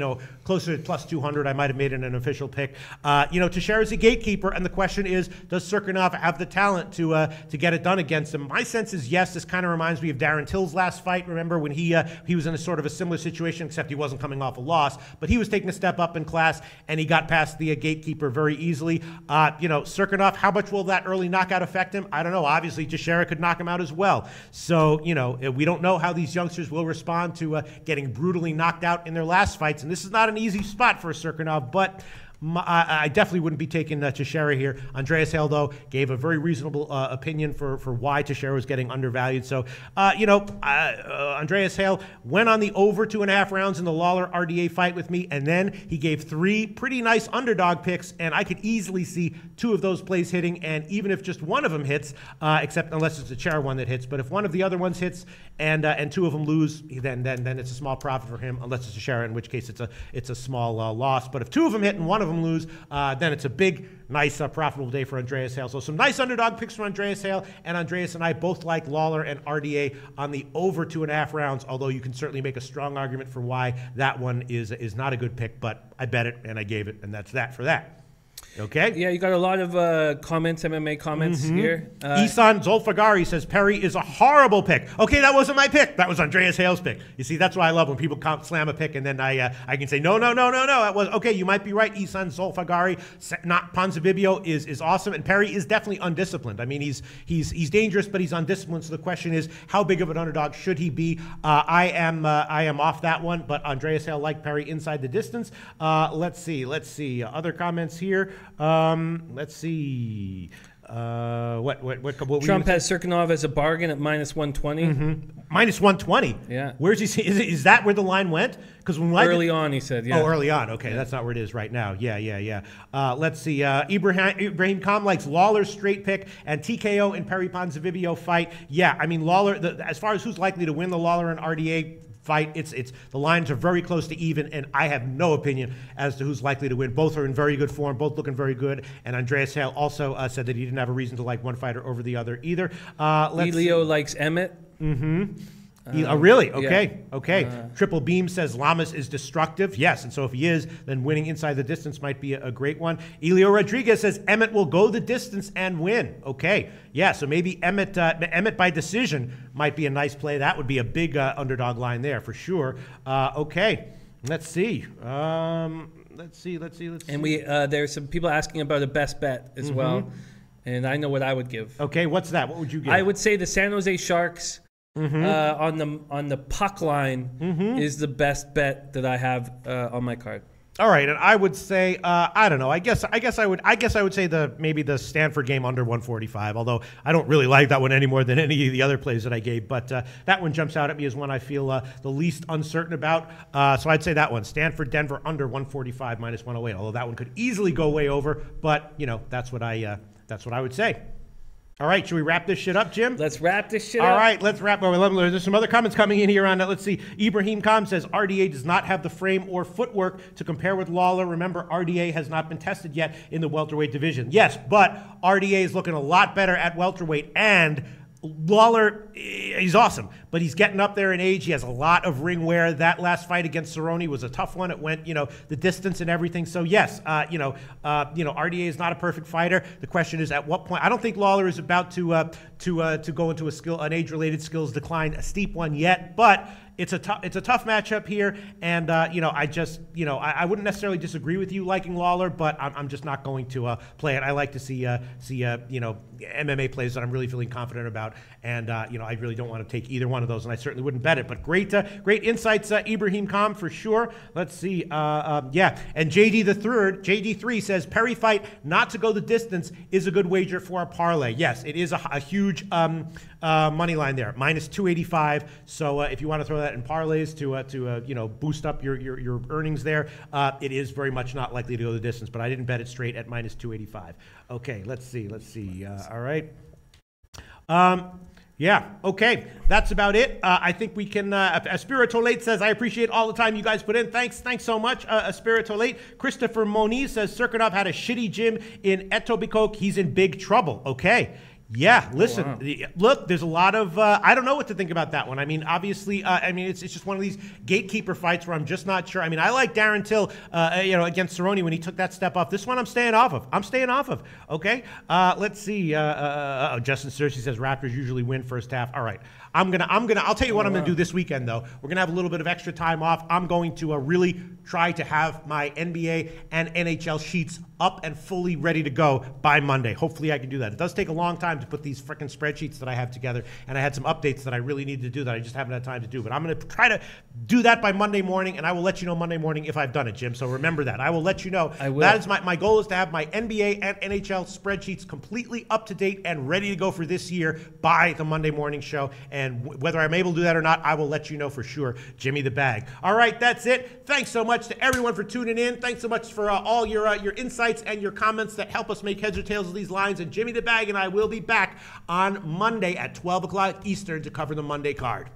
[SPEAKER 1] closer to plus 200, I might have made it an official pick. Teixeira's a gatekeeper, and the question is, does Cirkunov have the talent to get it done against him? My sense is yes. This kind of reminds me of Darren Till's last fight. Remember when he was in a sort of a similar situation, except he wasn't coming off a loss, but he was taking a step up in class, and he got past the gatekeeper very easily. Cirkunov, how much will that early knockout affect him? I don't know. Obviously, Teixeira could knock him out as well. So, we don't know how these youngsters will respond to getting brutally knocked out in their last fights. And this is not an easy spot for Cirkunov, but I definitely wouldn't be taking Teixeira here. Andreas Hale, though, gave a very reasonable opinion for why Teixeira was getting undervalued. So, Andreas Hale went on the over 2.5 rounds in the Lawler RDA fight with me, and then he gave 3 pretty nice underdog picks, and I could easily see 2 of those plays hitting, and even if just one of them hits, except unless it's a Teixeira one that hits, but if one of the other ones hits and 2 of them lose, then it's a small profit for him, unless it's a Teixeira, in which case it's a small loss. But if 2 of them hit and one of them lose, then it's a big, nice, profitable day for Andreas Hale. So some nice underdog picks for Andreas Hale, and Andreas and I both like Lawler and RDA on the over 2.5 rounds, although you can certainly make a strong argument for why that one is not a good pick, but I bet it and I gave it, and that's that for that. Okay.
[SPEAKER 2] Yeah, you got a lot of comments, MMA comments here.
[SPEAKER 1] Isan Zolfagari says Perry is a horrible pick. Okay, that wasn't my pick. That was Andreas Hale's pick. You see, that's why I love when people slam a pick and then I can say no. That was okay. You might be right. Isan Zolfagari, not Ponzinibbio is awesome, and Perry is definitely undisciplined. I mean, he's dangerous, but he's undisciplined. So the question is, how big of an underdog should he be? I am off that one, but Andreas Hale like Perry inside the distance. Let's see. Other comments here. Let's see. What
[SPEAKER 2] Trump has Cirkunov as a bargain at minus 120.
[SPEAKER 1] Minus 120.
[SPEAKER 2] Yeah.
[SPEAKER 1] Where's he? Is that where the line went? Because when
[SPEAKER 2] early on, he said. Yeah.
[SPEAKER 1] Oh, early on. Okay, yeah. That's not where it is right now. Yeah. Let's see. Ibrahim Khan likes Lawler's straight pick and TKO in Perry Ponzinibbio fight. Yeah, I mean Lawler. As far as who's likely to win the Lawler and RDA fight, it's the lines are very close to even, and I have no opinion as to who's likely to win. Both are in very good form, both looking very good, and Andreas Hale also said that he didn't have a reason to like one fighter over the other either.
[SPEAKER 2] Elio likes Emmett.
[SPEAKER 1] Really? Okay. Yeah. Okay. Triple Beam says Lamas is destructive. Yes, and so if he is, then winning inside the distance might be a great one. Elio Rodriguez says Emmett will go the distance and win. Okay. Yeah, so maybe Emmett by decision might be a nice play. That would be a big underdog line there for sure. Okay. Let's see. Let's see.
[SPEAKER 2] And there's some people asking about a best bet as well, and I know what I would give.
[SPEAKER 1] Okay, what's that? What would you give?
[SPEAKER 2] I would say the San Jose Sharks. On the puck line is the best bet that I have on my card.
[SPEAKER 1] All right, and I would say I don't know. I guess I would say maybe the Stanford game under 145. Although I don't really like that one any more than any of the other plays that I gave, but that one jumps out at me as one I feel the least uncertain about. So I'd say that one, Stanford Denver under 145 minus 108. Although that one could easily go way over, but that's what I would say. All right, should we wrap this shit up, Jim?
[SPEAKER 2] Let's wrap this shit up.
[SPEAKER 1] All right, let's wrap. There's some other comments coming in here on that. Let's see. Ibrahim Khan says RDA does not have the frame or footwork to compare with Lawler. Remember, RDA has not been tested yet in the welterweight division. Yes, but RDA is looking a lot better at welterweight, and Lawler, he's awesome, but he's getting up there in age. He has a lot of ring wear. That last fight against Cerrone was a tough one. It went, the distance and everything. So yes, RDA is not a perfect fighter. The question is at what point. I don't think Lawler is about to go into an age-related skills decline, a steep one yet, but it's a tough matchup here, and I wouldn't necessarily disagree with you liking Lawler, but I'm just not going to play it. I like to see MMA plays that I'm really feeling confident about, and I really don't want to take either one of those, and I certainly wouldn't bet it. But great insights, Ibrahim Khan, for sure. Let's see, and JD3 says Perry fight not to go the distance is a good wager for a parlay. Yes, it is a huge money line there, minus 285. So if you want to throw of that in parlays to boost up your earnings there. It is very much not likely to go the distance, but I didn't bet it straight at minus 285. Okay, let's see. All right. Yeah, okay. That's about it. I think we can, Aspiritolate says, I appreciate all the time you guys put in. Thanks so much, Aspiritolate. Christopher Moniz says, Serkinov had a shitty gym in Etobicoke. He's in big trouble. Okay. Yeah, listen, Look, there's a lot of, I don't know what to think about that one. I mean, obviously, it's just one of these gatekeeper fights where I'm just not sure. I mean, I like Darren Till, against Cerrone when he took that step off. This one I'm staying off of. Okay. Let's see. Justin Searcy says Raptors usually win first half. All right. I'll tell you what I'm going to do this weekend, though. We're going to have a little bit of extra time off. I'm going to really try to have my NBA and NHL sheets up and fully ready to go by Monday. Hopefully I can do that. It does take a long time to put these freaking spreadsheets that I have together, and I had some updates that I really needed to do that I just haven't had time to do. But I'm going to try to do that by Monday morning, and I will let you know Monday morning if I've done it, Jim. So remember that. I will let you know.
[SPEAKER 2] I will.
[SPEAKER 1] That is my goal is to have my NBA and NHL spreadsheets completely up to date and ready to go for this year by the Monday morning show. And whether I'm able to do that or not, I will let you know for sure. Jimmy the Bag. All right, that's it. Thanks so much to everyone for tuning in. Thanks so much for all your insights and your comments that help us make heads or tails of these lines. And Jimmy the Bag and I will be back on Monday at 12 o'clock Eastern to cover the Monday card.